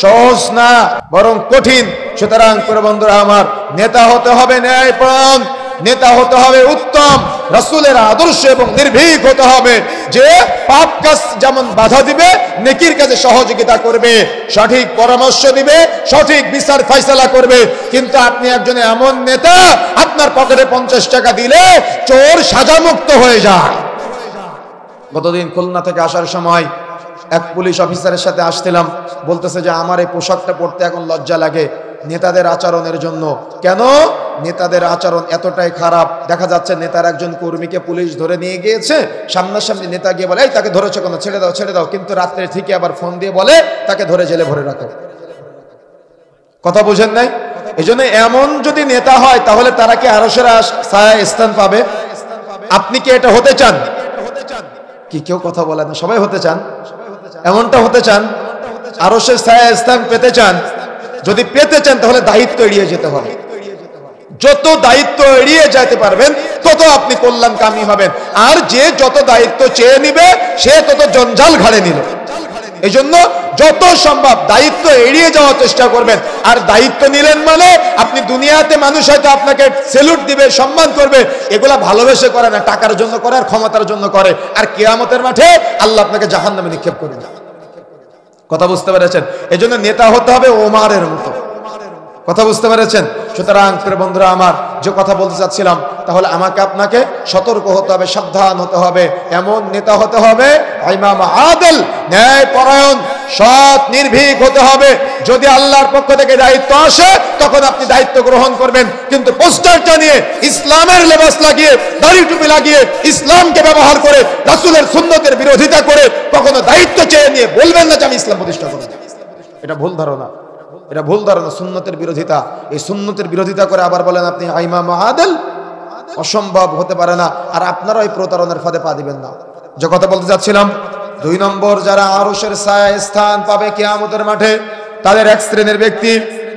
সহজ না, বরং কঠিন। সুতরাং প্রিয় বন্ধুরা আমার, নেতা হতে হবে ন্যায়পরায়ণ, নেতা হতে হবে উত্তম রাসূলের আদর্শ এবং নির্ভীক হতে হবে, যে পাপ কাজ যেমন বাধা দিবে, নেকির কাজে সহযোগিতা করবে, সঠিক পরামর্শ দিবে, সঠিক বিচার ফয়সালা করবে। কিন্তু আপনি একজন এমন নেতা, আপনার পকেটে 50 টাকা দিলে চোর সাজামুক্ত হয়ে যায়। গতদিন খুলনা থেকে আসার সময় এক পুলিশ অফিসারের সাথে আসছিলাম, বলতেছে যে আমার এই পোশাকটা পরতে এখন লজ্জা লাগে নেতাদের আচরণের জন্য। কেন? নেতাদের আচরণ এতটাই খারাপ, দেখা যাচ্ছে নেতার একজন কর্মীকে পুলিশ ধরে নিয়ে গিয়েছে, সামনাসামনি নেতা গিয়ে বলে এই তাকে ধরেছে কেন, ছেড়ে দাও ছেড়ে দাও, কিন্তু রাত্রে ঠিকই আবার ফোন দিয়ে বলে তাকে ধরে জেলে ভরে রাখো। কথা বুঝেন নাই? এই জন্য এমন যদি নেতা হয় তাহলে তারা কি আরশের ছায়া স্থান পাবে? আপনি কি এটা হতে চান? কি কেউ কথা বলে না? সবাই হতে চান, এমনটা হতে চান, আরশের ছায়া স্থান পেতে চান? যদি পেতে চান তাহলে দায়িত্ব এড়িয়ে যেতে হবে। যত দায়িত্ব এড়িয়ে যেতে পারবেন তত আপনি কল্যাণকামী হবেন, আর যে যত দায়িত্ব চেয়ে নিবে সে তত জঞ্জাল ঘাড়ে নিল। এই জন্য যত সম্ভব দায়িত্ব এড়িয়ে যাওয়ার চেষ্টা করবেন। আর দায়িত্ব নিলেন মানে আপনি দুনিয়াতে মানুষ হয়তো আপনাকে সেলুট দিবে, সম্মান করবে, এগুলা ভালোবেসে করে না, টাকার জন্য করে আর ক্ষমতার জন্য করে। আর কিয়ামতের মাঠে আল্লাহ আপনাকে জাহান্নামে নিক্ষেপ করবে। কথা বুঝতে পেরেছেন? এই জন্য নেতা হতে হবে ওমরের মতো। কথা বুঝতে পেরেছেন? সুতরাং প্রিয় বন্ধুরা আমার, যে কথা বলতে চাচ্ছিলাম, তাহলে আমাকে আপনাকে সতর্ক হতে হবে, সাবধান হতে হবে, এমন নেতা হতে হবে ইমাম আদিল, ন্যায়পরায়ণ, সৎ, নির্ভীক হতে হবে। যদি আল্লাহর পক্ষ থেকে দায়িত্ব আসে তখন আপনি দায়িত্ব গ্রহণ করবেন, কিন্তু পোস্টারটা নিয়ে, ইসলামের লেবাস লাগিয়ে, দাড়ি টুপি লাগিয়ে, ইসলামকে ব্যবহার করে, রাসূলের সুন্নতের বিরোধিতা করে কখনো দায়িত্ব চেয়ে নিয়ে বলবেন না যে আমি ইসলাম প্রতিষ্ঠা করব। এটা ভুল ধারণা, এটা ভুল ধারণা। সুন্নতের বিরোধিতা, এই সুন্নতের বিরোধিতা করে আবার বলেন আপনি ইমাম আদিল, অসম্ভব হতে পারে না। আর আপনারা ওই প্রতারণার ফাঁদে পা দিবেন না। যে কথা বলতে যাচ্ছিলাম, 2 নম্বর, যারা আরশের ছায়ায় স্থান পাবে কিয়ামতের মাঠে, তাদের এক শ্রেণীর ব্যক্তি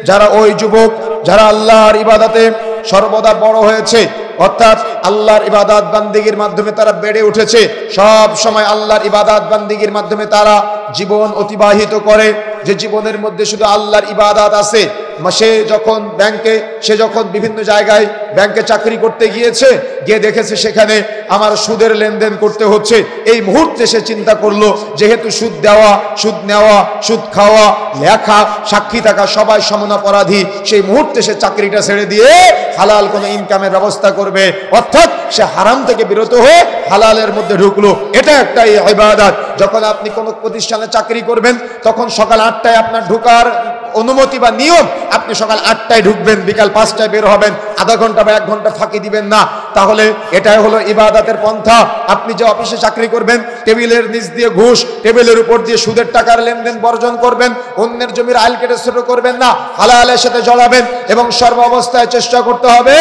যারা ওই যুবক যারা আল্লাহর ইবাদতে সর্বদা বড় হয়েছে, অর্থাৎ আল্লাহর ইবাদত বান্দিগির মাধ্যমে তারা বেড়ে উঠেছে, সব সময় আল্লাহর ইবাদত বান্দিগির মাধ্যমে তারা জীবন অতিবাহিত করে, যে জীবনের মধ্যে শুধু আল্লাহর ইবাদত আছে। সে যখন সে যখন বিভিন্ন জায়গায় ব্যাংকে চাকরি করতে গিয়েছে, গিয়ে দেখেছে সেখানে আমার সুদের লেনদেন করতে হচ্ছে। এই মুহূর্তে সে চিন্তা করলো, যেহেতু সুদ দেওয়া, সুদ নেওয়া, সুদ খাওয়া, লেখা, সাক্ষী থাকা সবাই সমান অপরাধী, সেই মুহূর্তে সে চাকরিটা ছেড়ে দিয়ে হালাল কোনো ইনকামের ব্যবস্থা করবে, অর্থাৎ সে হারাম থেকে বিরত হয়ে হালালের মধ্যে ঢুকলো। এটা একটা ইবাদত। যখন আপনি কোনো প্রতিষ্ঠানে চাকরি করবেন তখন সকাল 8টায় আপনার ঢোকার অনুমতি বা নিয়ম, আপনি সকাল 8টায় ঢুকবেন, বিকাল 5টায় বের হবেন, আধা ঘন্টা বা 1 ঘন্টা ফাঁকি দিবেন না। তাহলে এটাই হলো ইবাদতের পন্থা। আপনি যে অফিসে চাকরি করবেন, টেবিলের নিচ দিয়ে ঘুষ, টেবিলের উপর দিয়ে সুদের টাকার লেনদেন বর্জন করবেন, অন্যের জমির আইল কেটে ছোট করবেন না, হালালের সাথে জড়াবেন, এবং সর্ব অবস্থায় চেষ্টা করতে হবে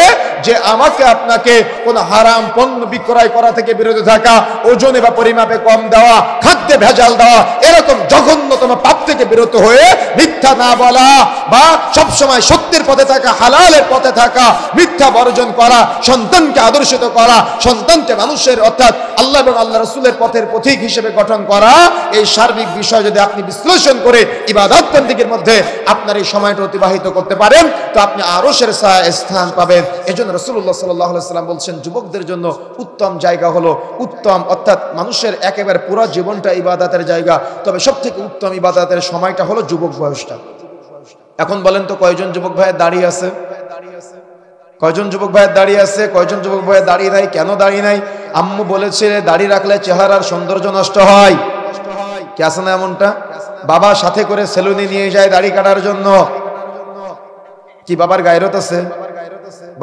যে আমাকে আপনাকে কোন হারাম পণ্য বিক্রয় করা থেকে বিরত থাকা, ওজনে বা পরিমাপে কম দেওয়া, খাদ্যে ভেজাল দেওয়া, এরকম জঘন্যতম পাপ থেকে বিরত হয়ে মিথ্যা না বলা, বা সবসময় সত্যের পথে থাকা, হালালের পথে থাকা, মিথ্যা বর্জন করা, সন্তানকে আদর্শিত করা, সন্তানকে মানুষের অর্থাৎ আল্লাহ এবং আল্লাহ রাসূলের পথের পথিক হিসেবে গঠন করা, এই সার্বিক বিষয় যদি আপনি বিশ্লেষণ করে ইবাদত বন্দেগীর মধ্যে আপনার এই সময়টা অতিবাহিত করতে পারেন, তো আপনি আরশের ছায়ায় স্থান পাবেন। এজন্য রাসূলুল্লাহ সাল্লাল্লাহু আলাইহি ওয়াসাল্লাম বলছেন, যুবকদের জন্য উত্তম জায়গা হলো উত্তম, অর্থাৎ মানুষের একেবারে পুরো জীবনটা ইবাদতের জায়গা, তবে সবথেকে উত্তম ইবাদতের সময়টা হলো যুবক বয়সটা। এখন বলেন তো কয়জন যুবক ভাইয়ের দাঁড়িয়ে আছে? কয়জন যুবক ভাইয়ের দাঁড়িয়ে আছে? কয়জন যুবক ভাইয়ের দাঁড়িয়ে নাই? কেন দাঁড়িয়ে নাই? আম্মু বলেছে দাড়ি রাখলে চেহারার সৌন্দর্য নষ্ট হয়। কি আছে না এমনটা? বাবা সাথে করে সেলুনে নিয়ে যায় দাড়ি কাটার জন্য। কি বাবার গায়রত আছে?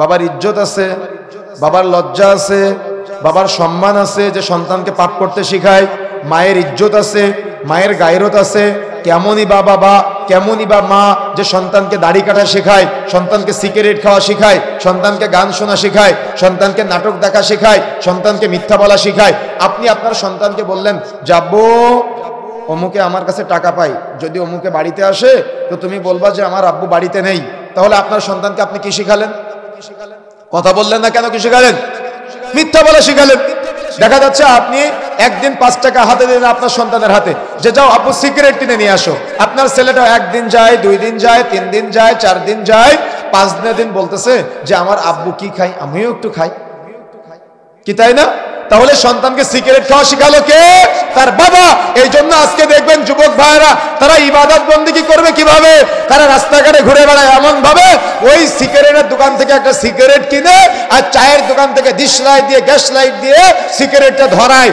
বাবার ইজ্জত আছে? বাবার লজ্জা আছে? বাবার সম্মান আছে যে সন্তানকে পাপ করতে শিখায়? মায়ের ইজ্জত আছে? মায়ের গায়রত আছে? কেমনই বা কেমনই বা মা যে সন্তানকে দাড়ি কাটা শেখায়, সন্তানকে সিগারেট খাওয়া শেখায়, সন্তানকে গান শোনা শেখায়, সন্তানকে নাটক দেখা শেখায়, সন্তানকে মিথ্যা বলা শেখায়। আপনি আপনার সন্তানকে বললেন, যাবো অমুকে আমার কাছে টাকা পাই, যদি অমুকে বাড়িতে আসে তো তুমি বলবা যে আমার আব্বু বাড়িতে নেই। তাহলে আপনার সন্তানকে আপনি কি শিখালেন? কথা বললেন না কেন? কি শিখালেন? মিথ্যা বলা শিখালেন। দেখা যাচ্ছে আপনি একদিন 5 টাকা হাতে দিলেন আপনার সন্তানের হাতে, যে যাও আব্বু সিগারেট কিনে নিয়ে আসো। আপনার ছেলেটা 1 দিন যায়, 2 দিন যায়, 3 দিন যায়, 4 দিন যায়, 5 দিন বলতেছে যে আমার আব্বু কি খাই, আমিও একটু খাই। কি তাই না? তাহলে সন্তানকে সিগারেট খাওয়া শিখালো কে? তার বাবা। এই জন্য আজকে দেখবেন যুবক ভাইরা তারা ইবাদত বন্দেগী করবে কিভাবে? তারা রাস্তাঘাটে ঘুরে বেড়ায় এমন ভাবে, ওই সিগারেটের দোকান থেকে একটা সিগারেট কিনে আর চায়ের দোকান থেকে ডিশ লাইট দিয়ে গ্যাস লাইট দিয়ে সিগারেটটা ধরায়।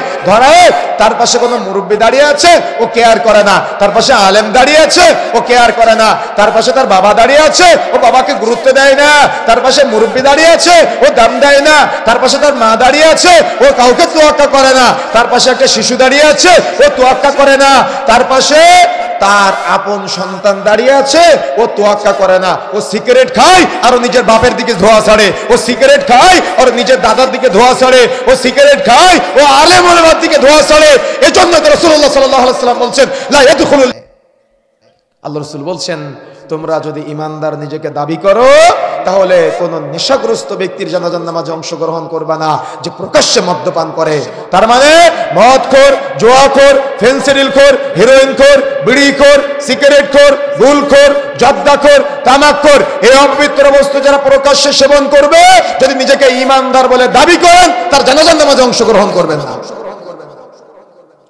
তার পাশে কোনো মুরব্বি দাঁড়িয়ে আছে, ও কেয়ার করে না। তার পাশে আলেম দাঁড়িয়ে আছে, ও কেয়ার করে না। তার পাশে তার বাবা দাঁড়িয়ে আছে, ও বাবাকে গুরুত্ব দেয় না। তার পাশে মুরব্বি দাঁড়িয়ে আছে, ও দাম দেয় না। তার পাশে তার মা দাঁড়িয়ে আছে, ও কাউকে তোয়াক্কা করে না। তার পাশে একটা শিশু দাঁড়িয়ে আছে, ও তোয়াক্কা করে না। তার পাশে তার আপন সন্তান দাঁড়িয়ে আছে, ও তোয়াক্কা করে না। ও সিগারেট খায় আর নিজের বাপের দিকে ধোয়া ছাড়ে, ও সিগারেট খায় আর নিজের দাদার দিকে ধোয়া ছাড়ে, ও সিগারেট খায় ও আলেম ওলামার দিকে ধোয়া ছাড়ে। এজন্য রাসূলুল্লাহ সাল্লাল্লাহু আলাইহি ওয়াসাল্লাম বলছেন, লা ইয়াদখুলুল, আল্লাহ রাসূল বলছেন, তোমরা যদি ইমানদার নিজেকে দাবি করো তাহলে কোন নেশাগ্রস্ত ব্যক্তির জানাজার নামাজে অংশগ্রহণ করবে না যে প্রকাশ্যে মদ্যপান করে। তার মানে মদখোর, জুয়াখোর, ফেন্সিডিলখোর, হেরোইনখোর, বিড়িখোর, সিগারেটখোর, গুলখোর, জর্দাখোর, তামাকখোর, এই অপবিত্র বস্তু যারা প্রকাশ্যে সেবন করবে, যদি নিজেকে ইমানদার বলে দাবি করেন, তার জানাজার নামাজে অংশগ্রহণ করবেন না।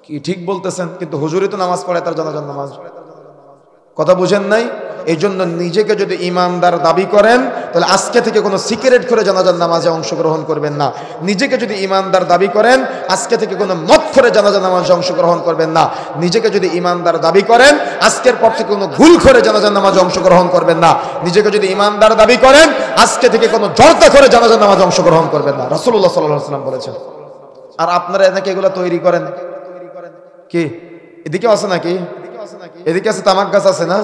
কি ঠিক বলতেছেন? কিন্তু হুজুরই তো নামাজ পড়ে তার জানাজার নামাজ। কথা বুঝেন নাই? এই জন্য নিজেকে যদি ইমানদার দাবি করেন তাহলে আজকে থেকে কোনো সিগারেট করে জানাজার নামাজে অংশগ্রহণ করবেন না। নিজেকে যদি ইমানদার দাবি করেন আজকে থেকে কোনো মদ করে জানাজার নামাজে অংশগ্রহণ করবেন না। নিজেকে যদি ইমানদার দাবি করেন আজকের পর থেকে কোনো ভুল করে জানাজার নামাজে অংশগ্রহণ করবেন না। নিজেকে যদি ইমানদার দাবি করেন আজকে থেকে কোনো জর্দা করে জানাজার নামাজে অংশগ্রহণ করবেন না। রাসূলুল্লাহ সাল্লাল্লাহু আলাইহি ওয়াসাল্লাম বলেছেন। আর আপনারা নাকি এগুলো তৈরি করেন। কি এদিকে আছে নাকি? এদিকে আছে তামাক গাছ আছে না?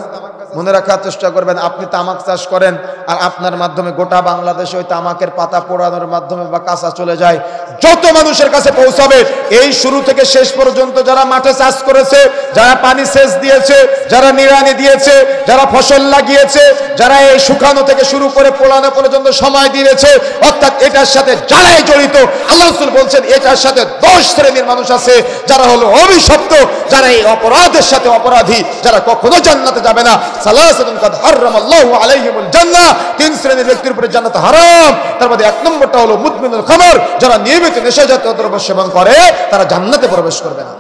মনে রাখার চেষ্টা করবেন, আপনি তামাক চাষ করেন আর আপনার মাধ্যমে গোটা বাংলাদেশে ওই তামাকের পাতা পোড়ানোর মাধ্যমে বা কাঁচা চলে যায়, যত মানুষের কাছে পৌঁছাবে, এই শুরু থেকে শেষ পর্যন্ত যারা মাঠে চাষ করেছে, যারা পানি সেচ দিয়েছে, যারা নিড়ানি দিয়েছে, যারা ফসল লাগিয়েছে, যারা এই শুকানো থেকে শুরু করে পোড়ানো পর্যন্ত সময় দিয়েছে, অর্থাৎ এটার সাথে যারাই জড়িত, আল্লাহ রাসূল বলছেন এটার সাথে 10 শ্রেণীর মানুষ আছে যারা হলো অভিশপ্ত, যারা এই অপরাধের সাথে অপরাধী, যারা কখনো জান্নাতে যাবে না। সালাসাতুন কাদ হারামাল্লাহু আলাইহিমুল জান্নাহ, 3 শ্রেণীর ব্যক্তির উপরে জান্নাত হারাম। তার মধ্যে 1 নম্বরটা হলো মুদমিনুল খামর, যারা নিয়মিত নেশাজাতীয় দ্রব্য সেবন করে তারা জান্নাতে প্রবেশ করবে না।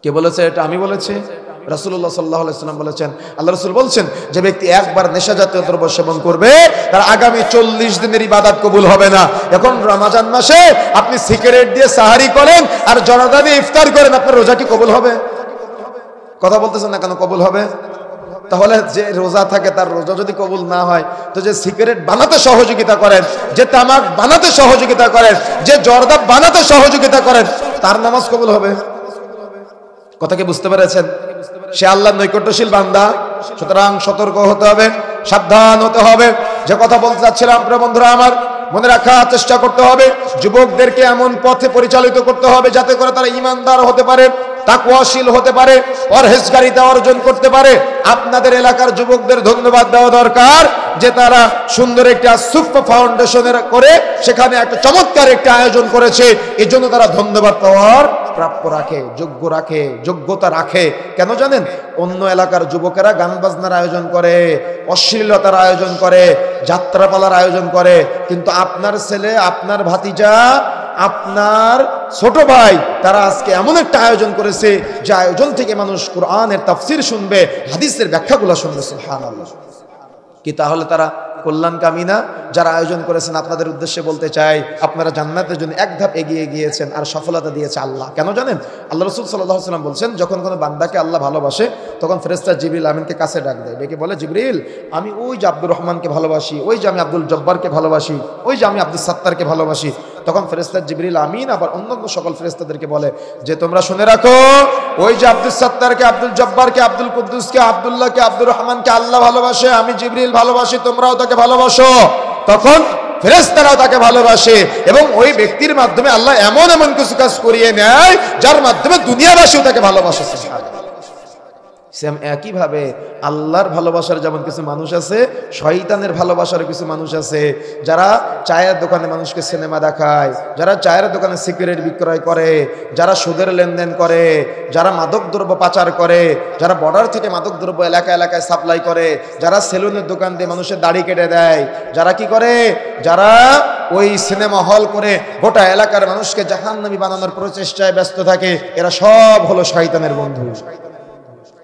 কে বলেছে এটা? আমি বলেছি? রাসূলুল্লাহ সাল্লাল্লাহু আলাইহি ওয়াসাল্লাম বলেছেন। আল্লাহ রাসূল বলছেন যে ব্যক্তি একবার নেশাজাতীয় দ্রব্য সেবন করবে তার আগামী 40 দিনের ইবাদত কবুল হবে না। এখন রমজান মাসে আপনি সিগারেট দিয়ে সাহারি করেন আর জর্দা দিয়ে ইফতার করেন, আপনার রোজা কি কবুল হবে? কথা বলতেছেন না কেন? কবুল হবে। তাহলে যে রোজা থাকে তার রোজা যদি কবুল না হয়, তো যে সিগারেট বানাতে সহযোগিতা করেন, যে তামাক বানাতে সহযোগিতা করেন, যে জর্দা বানাতে সহযোগিতা করেন, তার নামাজ কবুল হবে? কথা কি বুঝতে পেরেছেন? সে আল্লাহর নৈকট্যশীল বান্দা। সুতরাং সতর্ক হতে হবে, সাবধান হতে হবে। যে কথা বলতে চাচ্ছিলাম প্রিয় বন্ধুরা আমার, মনে রাখার চেষ্টা করতে হবে, যুবকদেরকে এমন পথে পরিচালিত করতে হবে যাতে করে তারা ইমানদার হতে পারে, তাকওয়াশীল হতে পারে, পরহেজগারিতা অর্জন করতে পারে। আপনাদের এলাকার যুবকদের ধন্যবাদ দেওয়া দরকার যে তারা সুন্দর একটা সুপ্পা ফাউন্ডেশনের করে সেখানে একটা চমৎকার একটা আয়োজন করেছে। এই জন্য তারা ধন্যবাদ পাওয়ার প্রাপ্য রাখে, যোগ্য রাখে, যোগ্যতা রাখে। কেন জানেন? অন্য এলাকার যুবকেরা গান বাজনার আয়োজন করে, অশ্লীলতার আয়োজন করে, যাত্রাপালার আয়োজন করে, কিন্তু আপনার ছেলে, আপনার ভাতিজা, আপনার ছোট ভাই তারা আজকে এমন একটা আয়োজন করেছে যে আয়োজন থেকে মানুষ কোরআনের তাফসীর শুনবে, হাদিসের ব্যাখ্যাগুলো শুনবে। সুবহানাল্লাহ। কি তাহলে তারা কল্যাণকামী না? যারা আয়োজন করেছেন আপনাদের উদ্দেশ্যে বলতে চাই, আপনারা জান্নাতের জন্য এক ধাপ এগিয়ে গিয়েছেন, আর সফলতা দিয়েছে আল্লাহ। কেন জানেন? আল্লাহ রাসূল সাল্লাল্লাহু আলাইহি ওয়াসাল্লাম বলছেন, যখন কোনো বান্দাকে আল্লাহ ভালোবাসে তখন ফেরেশতা জিবরিল আমিনকে কাছে ডাক দেয়, ডেকে বলে, জিবরিল, আমি ওই যে আব্দুর রহমানকে ভালোবাসি, ওই যে আমি আব্দুল জব্বারকে ভালোবাসি, ওই যে আমি আব্দুল সাত্তারকে ভালোবাসি। তখন ফেরেশতা জিবরিল আমিন আবার অন্যান্য সকল ফেরেশতাদেরকে বলে যে তোমরা শুনে রাখো, ওই যে আব্দুল সাত্তারকে, আব্দুল জব্বারকে, আব্দুল কুদ্দুসকে, আব্দুল্লাহকে, আব্দুর রহমানকে আল্লাহ ভালোবাসে, আমি জিবরিল ভালোবাসি, তোমরাও তাকে ভালোবাসো। তখন ফেরেশতারাও তাকে ভালোবাসে এবং ওই ব্যক্তির মাধ্যমে আল্লাহ এমন এমন কিছু কাজ করিয়ে নেয় যার মাধ্যমে দুনিয়াবাসীও তাকে ভালোবাসে। সেম একইভাবে আল্লাহর ভালোবাসার যেমন কিছু মানুষ আছে, শয়তানের ভালোবাসার কিছু মানুষ আছে, যারা চায়ের দোকানে মানুষকে সিনেমা দেখায়, যারা চায়ের দোকানে সিগারেট বিক্রয় করে, যারা সুদের লেনদেন করে, যারা মাদকদ্রব্য পাচার করে, যারা বর্ডার থেকে মাদকদ্রব্য এলাকা এলাকায় সাপ্লাই করে, যারা সেলুনের দোকান দিয়ে মানুষের দাড়ি কেটে দেয়, যারা কি করে, যারা ওই সিনেমা হল করে গোটা এলাকার মানুষকে জাহান্নামী বানানোর প্রচেষ্টায় ব্যস্ত থাকে, এরা সব হলো শয়তানের বন্ধু।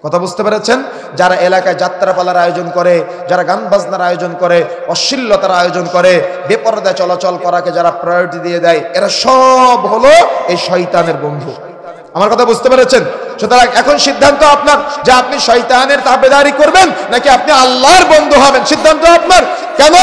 কথা বুঝতে পেরেছেন? যারা এলাকায় যাত্রাপালার আয়োজন করে, যারা গান বাজনার আয়োজন করে, অশ্লীলতার আয়োজন করে, বেপরদা চলাচল করাকে যারা প্রায়োরিটি দিয়ে দেয়, এরা সব হলো এই শয়তানের বন্ধু। আমার কথা বুঝতে পেরেছেন? সুতরাং এখন সিদ্ধান্ত আপনার যে আপনি শয়তানের তাবেদারি করবেন নাকি আপনি আল্লাহর বন্ধু হবেন, সিদ্ধান্ত আপনার। কেন?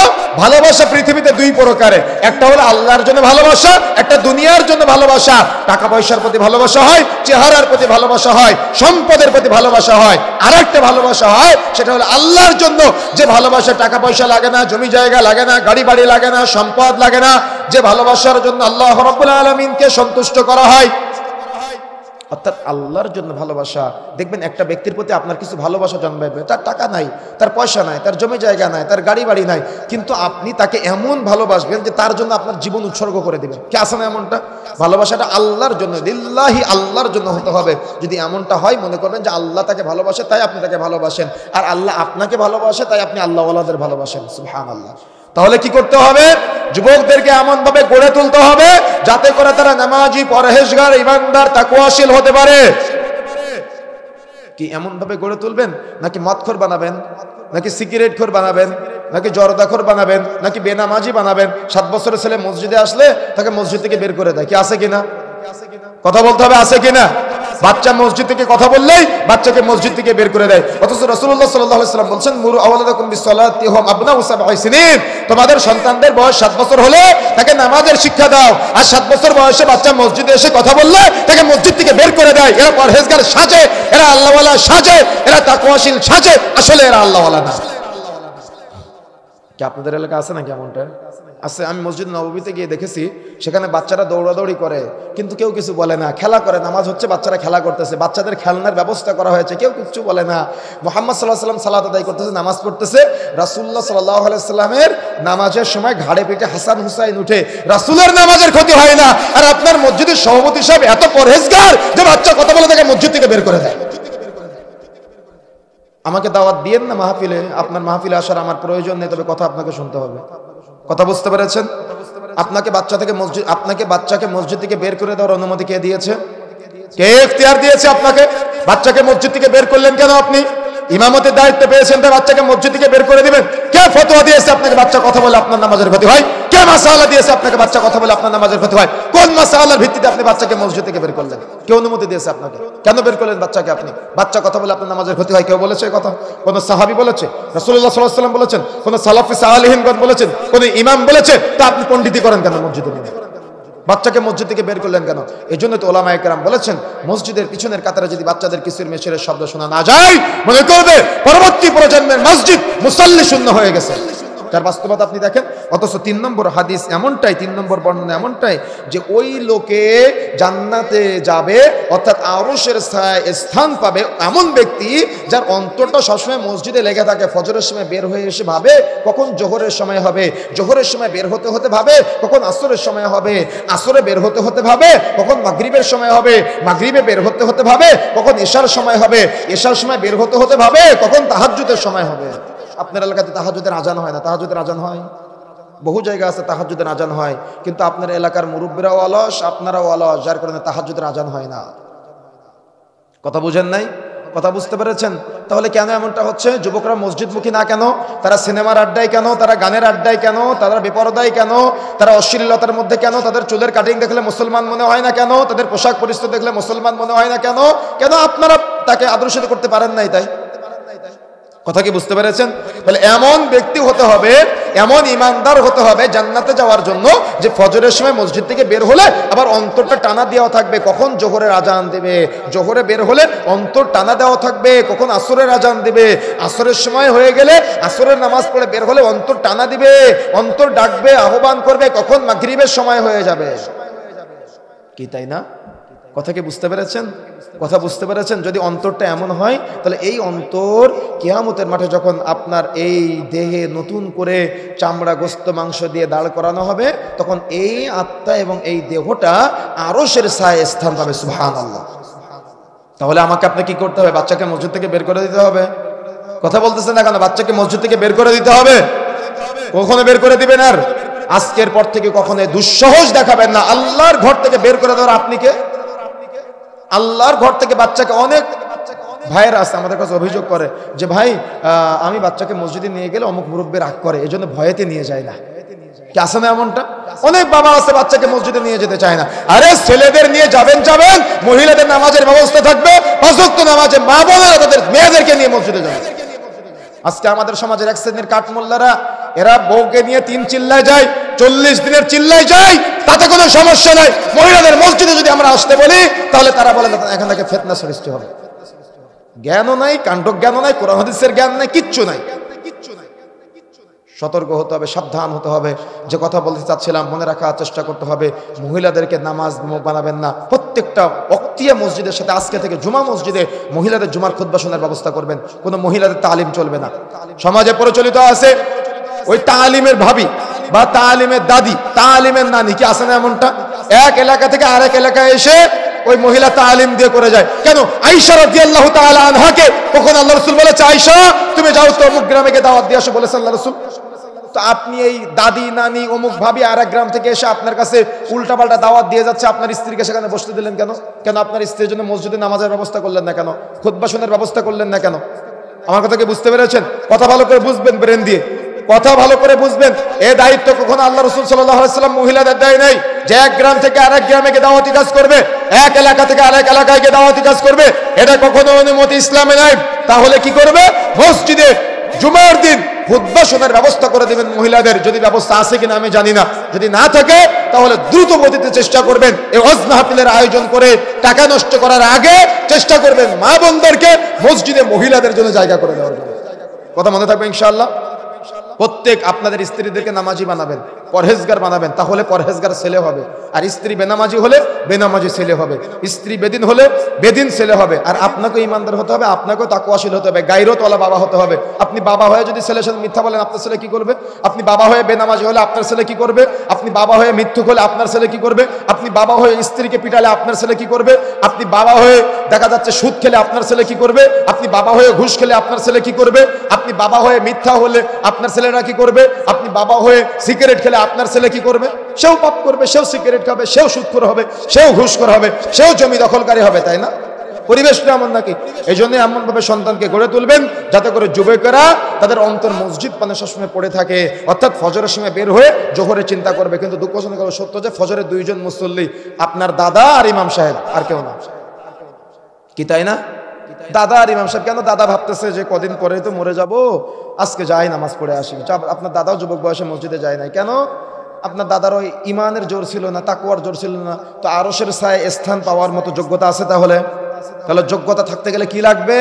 ভালোবাসা পৃথিবীতে দুই প্রকারের, একটা হলো আল্লাহর জন্য ভালোবাসা, একটা দুনিয়ার জন্য ভালোবাসা। টাকা পয়সার প্রতি ভালোবাসা হয়, চেহারার প্রতি ভালোবাসা হয়, সম্পদের প্রতি ভালোবাসা হয়। আর একটা ভালোবাসা হয়, সেটা হলো আল্লাহর জন্য, যে ভালোবাসা টাকা পয়সা লাগে না, জমি জায়গা লাগে না, গাড়ি বাড়ি লাগে না, সম্পদ লাগে না, যে ভালোবাসার জন্য আল্লাহ রাব্বুল আলামিনকে সন্তুষ্ট করা হয়, অর্থাৎ আল্লাহর জন্য ভালোবাসা। দেখবেন একটা ব্যক্তির প্রতি আপনার কিছু ভালোবাসা জন্মাবে, তার টাকা নাই, তার পয়সা নাই, তার জমি জায়গা নাই, তার গাড়ি বাড়ি নাই, কিন্তু আপনি তাকে এমন ভালোবাসবেন যে তার জন্য আপনার জীবন উৎসর্গ করে দিবেন। কি আছে না এমনটা? ভালোবাসাটা আল্লাহর জন্য, লিল্লাহি, আল্লাহর জন্য হতে হবে। যদি এমনটা হয়, মনে করবেন যে আল্লাহ তাকে ভালোবাসে তাই আপনি তাকে ভালোবাসেন, আর আল্লাহ আপনাকে ভালোবাসে তাই আপনি আল্লাহ ওয়ালাদের ভালোবাসেন। সুবহানাল্লাহ। তাহলে কি করতে হবে? যুবকদেরকে এমন ভাবে গড়ে তুলতে হবে যাতে করে তারা নামাজি, পরহেজগার, ইমানদার, তাকওয়াশীল হতে পারে। কি এমন ভাবে গড়ে তুলবেন? নাকি মদখোর বানাবেন, নাকি সিগারেটখোর বানাবেন, নাকি জর্দাখোর বানাবেন, নাকি বেনামাজি বানাবেন? 7 বছরের ছেলে মসজিদে আসলে তাকে মসজিদ থেকে বের করে দেয়। কি আছে কিনা? কথা বলতে হবে, আছে কিনা? বাচ্চা মসজিদ থেকে কথা বললেই বাচ্চাকে মসজিদ থেকে বের করে দেয়। অথচ রাসূলুল্লাহ সাল্লাল্লাহু আলাইহি ওয়াসাল্লাম বলছেন, মুরু আওলাদাকুম বিসসালাতি হুম আবনাউ সাবঈ সিনিন, তোমাদের সন্তানদের বয়স 7 বছর হলে তাকে নামাজের শিক্ষা দাও। আর 7 বছর বয়সে বাচ্চা মসজিদে এসে কথা বললে তাকে মসজিদ থেকে বের করে দেয়। এরা পরহেজগার সাজে, এরা আল্লাহওয়ালা সাজে, এরা তাকওয়াশীল সাজে, আসলে এরা আল্লাহওয়ালা না। কি আপনাদের এলাকা আছে নাকি এমনটা? আছে। আমি মসজিদ নববীতে গিয়ে দেখেছি, সেখানে বাচ্চারা দৌড়াদৌড়ি করে কিন্তু কেউ কিছু বলে না, খেলা করে, নামাজ হচ্ছে, বাচ্চারা খেলা করতেছে, বাচ্চাদের খেলনার ব্যবস্থা করা হয়েছে, কেউ কিছু বলে না। মুহাম্মদ সাল্লাল্লাহু আলাইহি ওয়াসাল্লাম সালাত আদায় করতেছে, নামাজ পড়তেছে, রাসূলুল্লাহ সাল্লাল্লাহু আলাইহি ওয়াসাল্লামের নামাজের সময় ঘাড়ে পিঠে হাসান হুসাইন উঠে, রাসূলের নামাজের ক্ষতি হয় না। আর আপনার মসজিদের সভাপতি সাহেব এত পরহেজগার যে বাচ্চা কথা বলে তাকে মসজিদ থেকে বের করে দেয়। আমাকে দাওয়াত দিয়েন না মাহফিলে, আপনার মাহফিলে আসার আমার প্রয়োজন নেই, তবে কথা আপনাকে শুনতে হবে। কথা বুঝতে পেরেছেন? আপনাকে বাচ্চাকে মসজিদ থেকে বের করে দেওয়ার অনুমতি কে দিয়েছে? কে ইখতিয়ার দিয়েছে আপনাকে? বাচ্চাকে মসজিদ থেকে বের করলেন কেন? আপনি ইমামতের দায়িত্ব পেয়েছেন, তাই বাচ্চাকে মসজিদ থেকে বের করে দিবেন? কে ফতোয়া দিয়েছে আপনাকে বাচ্চা কথা বলে আপনার নামাজের ক্ষতি হয়? কে মাসআলা দিয়েছে আপনাকে বাচ্চা কথা বলে আপনার নামাজের ক্ষতি হয়? কোন মাসআলার ভিত্তিতে আপনি বাচ্চাকে মসজিদ থেকে বের করলেন? কে অনুমতি দিয়েছে আপনাকে? কেন বের করলেন বাচ্চাকে? আপনি বাচ্চা কথা বলে আপনার নামাজের ক্ষতি হয়, কেউ বলেছে এই কথা? কোন সাহাবী বলেছে? রাসূলুল্লাহ সাল্লাল্লাহু আলাইহি ওয়াসাল্লাম বলেছেন? কোন সালাফি সালেহিনগণ বলেছেন? কোন ইমাম বলেছে? তা আপনি পণ্ডিতি করেন কেন মসজিদে? বাচ্চাকে মসজিদ থেকে বের করলেন কেন? এই জন্য তো ওলামায়ে কেরাম বলেছেন, মসজিদের পিছনের কাতারে যদি বাচ্চাদের কিসির মেশরের শব্দ শোনা না যায়, মনে করবে পরবর্তী প্রজন্মের মসজিদ মুসাল্লি শূন্য হয়ে গেছে। তার বাস্তবতা আপনি দেখেন, অথচ 3 নম্বর হাদিস এমনটাই, 3 নম্বর বর্ণনা এমনটাই যে ওই লোকে জান্নাতে যাবে অর্থাৎ আরশের ছায়ায় স্থান পাবে এমন ব্যক্তি যার অন্তরটা সবসময় মসজিদে লেগে থাকে। ফজরের সময় বের হয়ে এসে ভাবে কখন জোহরের সময় হবে, জোহরের সময় বের হতে হতে ভাবে কখন আসরের সময় হবে, আসরে বের হতে হতে ভাবে কখন মাগরিবের সময় হবে, মাগরিবে বের হতে হতে ভাবে কখন এশার সময় হবে, এশার সময় বের হতে হতে ভাবে কখন তাহাজ্জুদের সময় হবে। আপনার এলাকাতে তাহাজ্জুদের আজান হয় না? তাহাজ্জুদের আজান হয়, বহু জায়গা আছে তাহাজ্জুদের আজান হয়, কিন্তু আপনার এলাকার মুরব্বীরাও অলস, আপনারাও অলস, যার কারণে তাহাজ্জুদের আজান হয় না। কথা বুঝেন নাই? কথা বুঝতে পেরেছেন? তাহলে কেন এমনটা হচ্ছে? যুবকরা মসজিদমুখী না কেন? তারা সিনেমার আড্ডায় কেন? তারা গানের আড্ডায় কেন? তারা বেপরদায় কেন? তারা অশ্লীলতার মধ্যে কেন? তাদের চুলের কাটিং দেখলে মুসলমান মনে হয় না কেন? তাদের পোশাক পরিচ্ছদ দেখলে মুসলমান মনে হয় না কেন? কেন আপনারা তাকে আদর্শিত করতে পারেন নাই? তাই কথা কি বুঝতে পেরেছেন? তাহলে এমন ব্যক্তি হতে হবে, এমন ইমানদার হতে হবে জান্নাতে যাওয়ার জন্য যে ফজরের সময় মসজিদ থেকে বের হলে আবার অন্তরটা টানা দেওয়া থাকবে কখন জোহরের আজান দেবে, জোহরে বের হলে অন্তর টানা দেওয়া থাকবে কখন আসরের আজান দেবে, আসরের সময় হয়ে গেলে আসরের নামাজ পড়ে বের হলে অন্তর টানা দিবে, অন্তর ডাকবে, আহ্বান করবে কখন মাগরিবের সময় হয়ে যাবে। কি তাই না? কথা কি বুঝতে পেরেছেন? কথা বুঝতে পেরেছেন? যদি অন্তরটা এমন হয় তাহলে এই অন্তর কিয়ামতের মাঠে যখন আপনার এই দেহে নতুন করে চামড়া গোস্ত মাংস দিয়ে দাঁড় করানো হবে তখন এই আত্মা এবং এই দেহটা আরশের ছায়ায় স্থান পাবে। সুবহানাল্লাহ। তাহলে আমাকে আপনি কি করতে হবে? বাচ্চাকে মসজিদ থেকে বের করে দিতে হবে? কথা বলতেছেন না কেন? বাচ্চাকে মসজিদ থেকে বের করে দিতে হবে? কখনো বের করে দিবেন? আর আজকের পর থেকে কখনো দুঃসাহস দেখাবেন না। আল্লাহর ঘর থেকে বের করে দেওয়ার আপনি কে? আল্লাহর ঘর থেকে বাচ্চাকে, অনেক ভাইয়েরা আছে আমাদের কাছে অভিযোগ করে যে ভাই আমি বাচ্চাকে মসজিদে নিয়ে গেলে অমুক মুরব্বী রাগ করে, এই জন্য ভয়েতে নিয়ে যায় না। কি আছে না এমনটা? অনেক বাবা আছে বাচ্চাকে মসজিদে নিয়ে যেতে চায় না। আরে ছেলেদের নিয়ে যাবেন, মহিলাদের নামাজের ব্যবস্থা থাকবে, 5 ওয়াক্ত নামাজে মা বোনেরা তাদের মেয়েদেরকে নিয়ে মসজিদে যাবে। আজকে আমাদের সমাজের এক শ্রেণীর কাঠমোল্লারা এরা বউকে নিয়ে 3 চিল্লায় যায়, 40 দিনের চিল্লায় যায়, তাতে কোনো সমস্যা নাই। মহিলাদের মসজিদে যদি আমরা আসতে বলি তাহলে তারা বলে এখান থেকে ফিতনা সৃষ্টি হবে। জ্ঞানও নাই, কাণ্ড জ্ঞানও নাই, কোরআন হাদিসের জ্ঞান নাই, কিচ্ছু নাই। সতর্ক হতে হবে, সাবধান হতে হবে। যে কথা বলতে চাচ্ছিলাম মনে রাখার চেষ্টা করতে হবে, মহিলাদেরকে নামাজ বানাবেন না। প্রত্যেকটা ওয়াক্তিয়া মসজিদের সাথে আজকে থেকে জুমা মসজিদে মহিলাদের জুমার খুতবা শোনার ব্যবস্থা করবেন। কোনো মহিলাদের তালিম চলবে না। সমাজে প্রচলিত আছে ওই তালিমের ভাবি বা তালিমের দাদি, তালিমের নানি, কি আছে না এমনটা? এক এলাকা থেকে আরেক এলাকায় এসে ওই মহিলা তালিম দিয়ে করে যায়। কেন? আয়েশা রাদিয়াল্লাহু তাআলা আনহাকে কখন আল্লাহ রাসূল বলেছে আয়েশা তুমি যাও তো অমুক গ্রামে গিয়ে দাওয়াত দিয়ে আসো, বলেছেন আল্লাহ রাসূল। তো আপনি এই দাদি নানি অমুক ভাবি আরেক গ্রাম থেকে এসে আপনার কাছে উল্টাপাল্টা দাওয়াত দিয়ে যাচ্ছে, আপনার স্ত্রীকে সেখানে বসতে দিলেন কেন? কেন আপনার স্ত্রীর জন্য মসজিদে নামাজের ব্যবস্থা করলেন না কেন? খুতবা শোনার ব্যবস্থা করলেন না কেন? আমার কথা কি বুঝতে পেরেছেন? কথা ভালো করে বুঝবেন, ব্রেন দিয়ে কথা ভালো করে বুঝবেন। এই দায়িত্ব কখনো আল্লাহ রাসূল সাল্লাল্লাহু আলাইহি ওয়াসাল্লাম মহিলাদের দেয় নাই যে এক গ্রাম থেকে আরেক গ্রামে গিয়ে দাওয়াতি কাজ করবে, এক এলাকা থেকে আরেক এলাকায় গিয়ে দাওয়াতি কাজ করবে। এটা কখনো অনুমতি ইসলামে নাই। তাহলে কি করবে? মসজিদে জুমার দিন খুতবা শোনার ব্যবস্থা করে দেবেন মহিলাদের। যদি ব্যবস্থা আছে কিনা আমি জানি না, যদি না থাকে তাহলে দ্রুত গতিতে চেষ্টা করবেন এই ওয়াজ মাহফিলের আয়োজন করে টাকা নষ্ট করার আগে চেষ্টা করবেন মা বোনদেরকে মসজিদে মহিলাদের জন্য জায়গা করে দেওয়ার জন্য। কথা মনে থাকবে ইনশাআল্লাহ। প্রত্যেক আপনাদের স্ত্রীদেরকে নামাজি বানাবেন, পরহেজগার বানাবেন, তাহলে পরহেজগার ছেলে হবে। আর স্ত্রী বেনামাজি হলে বেনামাজি ছেলে হবে, স্ত্রী বেদিন হলে বেদিন ছেলে হবে। আর আপনাকেও ইমানদার হতে হবে, আপনাকেও তাকওয়াশীল হতে হবে, গায়রতওয়ালা বাবা হতে হবে। আপনি বাবা হয়ে যদি ছেলের সাথে মিথ্যা বলেন আপনার ছেলে কি করবে? আপনি বাবা হয়ে বেনামাজি হলে আপনার ছেলে কি করবে? আপনি বাবা হয়ে মিথ্যুক হলে আপনার ছেলে কি করবে? আপনি বাবা হয়ে স্ত্রীকে পিটালে আপনার ছেলে কি করবে? আপনি বাবা হয়ে দেখা যাচ্ছে সুদ খেলে আপনার ছেলে কি করবে? আপনি বাবা হয়ে ঘুষ খেলে আপনার ছেলে কি করবে? আপনি বাবা হয়ে মিথ্যা হলে আপনার ছেলেরা কি করবে? আপনি বাবা হয়ে সিগারেট খেলে আপনার ছেলে কি করবে? সেও পাপ করবে, সেও সিগারেট খাবে, সেও সুদখোর হবে, সেও ঘুষখোর হবে, সেও জমি দখলকারী হবে, তাই না? পরিবেশটা এমন নাকি? এই জন্য এমনভাবে সন্তানকে গড়ে তুলবেন যাতে করে যুবকেরা তাদের অন্তর মসজিদ পানে সবসময় পড়ে থাকে, অর্থাৎ ফজরের সময় বের হয়ে জোহরে চিন্তা করবে। কিন্তু দুঃখজনক হলো সত্য যে ফজরের 2 জন মুসল্লি, আপনার দাদা আর ইমাম সাহেব, আর কেউ না। কি তাই না? দাদা আর ইমাম সাহেব। কেন? দাদা ভাবতেছে যে কদিন পরে তো মরে যাব, আজকে যাই নামাজ পড়ে আসি। আপনার দাদাও যুবক বয়সে মসজিদে যায় নাই কেন? আপনার দাদার ওই ইমানের জোর ছিল না, তাকওয়ার জোর ছিল না, তো আরশের ছায়ায় স্থান পাওয়ার মতো যোগ্যতা আছে? তাহলে যোগ্যতা থাকতে গেলে কি লাগবে?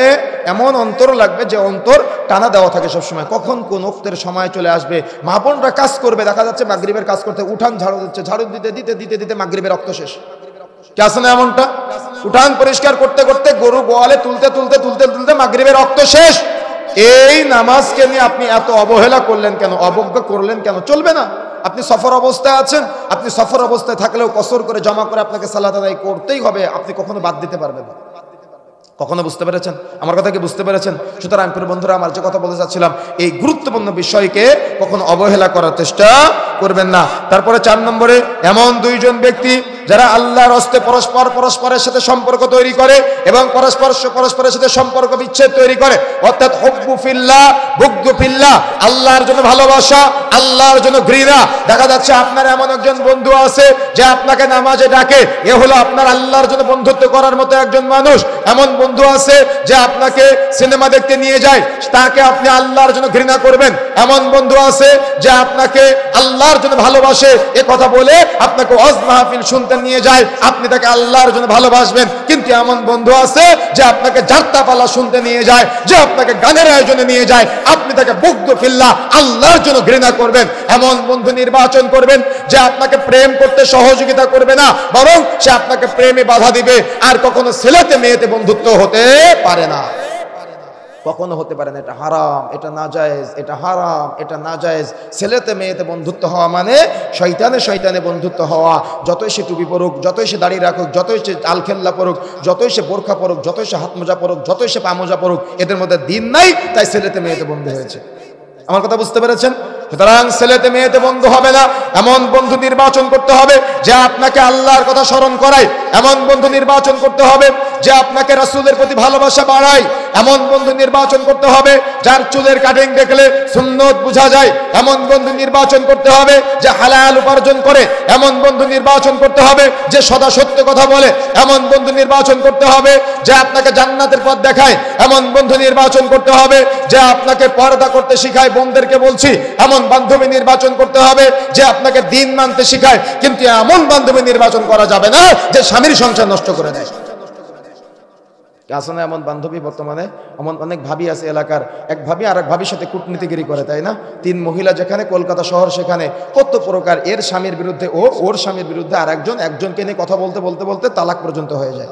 এমন অন্তর লাগবে যে অন্তর টানা দেওয়া থাকে সবসময়, কখন কোন ওক্তের সময় চলে আসবে। মা বোনরা কাজ করবে, দেখা যাচ্ছে মাগরিবের কাজ করতে উঠান ঝাড়ু দিচ্ছে, ঝাড়ু দিতে দিতে দিতে দিতে মাগরিবের রক্ত শেষ। কে আছে না এমনটা? উঠান পরিষ্কার করতে করতে, গরু গোয়ালে তুলতে তুলতে তুলতে তুলতে মাগরিবের রক্ত শেষ। এই নামাজকে নিয়ে আপনি এত অবহেলা করলেন কেন, অবজ্ঞা করলেন কেন? চলবে না। আপনি সফর অবস্থায় আছেন, আপনি সফর অবস্থায় থাকলেও কসর করে জমা করে আপনাকে সালাত আদায় করতেই হবে, আপনি কখনো বাদ দিতে পারবেন না। কখনো বুঝতে পেরেছেন আমার কথা? কি বুঝতে পেরেছেন? সুতরাং প্রিয় বন্ধুরা, আমার যে কথা বলতে চাচ্ছিলাম, এই গুরুত্বপূর্ণ বিষয়কে কখনো অবহেলা করার চেষ্টা করবেন না। তারপরে 4 নম্বরে, এমন দুইজন ব্যক্তি যারা আল্লাহর হস্তে পরস্পরের সাথে সম্পর্ক তৈরি করে এবং পরস্পরের সাথে সম্পর্ক বিচ্ছেদ তৈরি করে, অর্থাৎ হুব্বু ফিল্লাহ বুগদু ফিল্লাহ, আল্লাহর জন্য ভালোবাসা, আল্লাহর জন্য ঘৃণা। দেখা যাচ্ছে আপনার এমন একজন বন্ধু আছে যে আপনাকে নামাজে ডাকে, এ হলো আপনার আল্লাহর জন্য বন্ধুত্ব করার মতো একজন মানুষ। এমন বন্ধু আছে যে আপনাকে সিনেমা দেখতে নিয়ে যায়, তাকে আপনি আল্লাহর জন্য ঘৃণা করবেন। এমন বন্ধু আছে যে আপনাকে আল্লাহর জন্য ভালোবাসে, এ কথা বলে আপনাকে ওয়াজ মাহফিল শুনতে নিয়ে যায়, আপনি তাকে আল্লাহর জন্য ভালোবাসবেন। কিন্তু এমন বন্ধু আছে যে আপনাকে যাত্রাপালা শুনতে নিয়ে যায়, যে আপনাকে গানের আয়োজনে নিয়ে যায়, আপনি তাকে বুগদু ফিল্লাহ, আল্লাহর জন্য ঘৃণা করবেন। এমন বন্ধু নির্বাচন করবেন যে আপনাকে প্রেম করতে সহযোগিতা করবে না, বরং সে আপনাকে প্রেমে বাধা দিবে। আর কখনো ছেলেতে মেয়েতে বন্ধুত্ব হতে পারে না, কখনো হতে পারে না। এটা হারাম, এটা নাজায়েজ, এটা হারাম, এটা নাজায়েজ। ছেলেতে মেয়েতে বন্ধুত্ব হওয়া মানে শয়তানে বন্ধুত্ব হওয়া। যতই সে টুপি পরুক, যতই সে দাড়ি রাখুক, যতই সে আলখেল্লা পরুক, যতই সে বোরখা পরুক, যতই সে হাত মোজা পরুক, যতই সে পা মোজা পরুক, এদের মধ্যে দিন নাই, তাই ছেলেতে মেয়েতে বন্ধু হয়েছে। আমার কথা বুঝতে পেরেছেন? সুতরাং ছেলেতে মেয়েতে বন্ধু হবে না। এমন বন্ধু নির্বাচন করতে হবে যে আপনাকে আল্লাহর কথা স্মরণ করায়। এমন বন্ধু নির্বাচন করতে হবে যে আপনাকে রাসূলের প্রতি ভালোবাসা বাড়ায়। এমন বন্ধু নির্বাচন করতে হবে যার চুলের কাটিং দেখলে সুন্নত বোঝা যায়। এমন বন্ধু নির্বাচন করতে হবে যে হালাল উপার্জন করে। এমন বন্ধু নির্বাচন করতে হবে যে সদা সত্য কথা বলে। এমন বন্ধু নির্বাচন করতে হবে যে আপনাকে জান্নাতের পথ দেখায়। এমন বন্ধু নির্বাচন করতে হবে যে আপনাকে পর্দা করতে শিখায়। বোনদেরকে বলছি, এমন বান্ধবী নির্বাচন করতে হবে যে আপনাকে দিন মানতে শিখায়। কিন্তু এমন বান্ধবী নির্বাচন করা যাবে না যে স্বামীর সংসার নষ্ট করে দেয়। আছে না এমন বান্ধবী? বর্তমানে এমন অনেক ভাবি আছে এলাকার, এক ভাবি আর এক ভাবির সাথে কূটনীতিগিরি করে, তাই না? 3 মহিলা যেখানে, কলকাতা শহর সেখানে, কত প্রকার। এর স্বামীর বিরুদ্ধে ওর স্বামীর বিরুদ্ধে আর একজনকে নিয়ে কথা বলতে বলতে বলতে তালাক পর্যন্ত হয়ে যায়।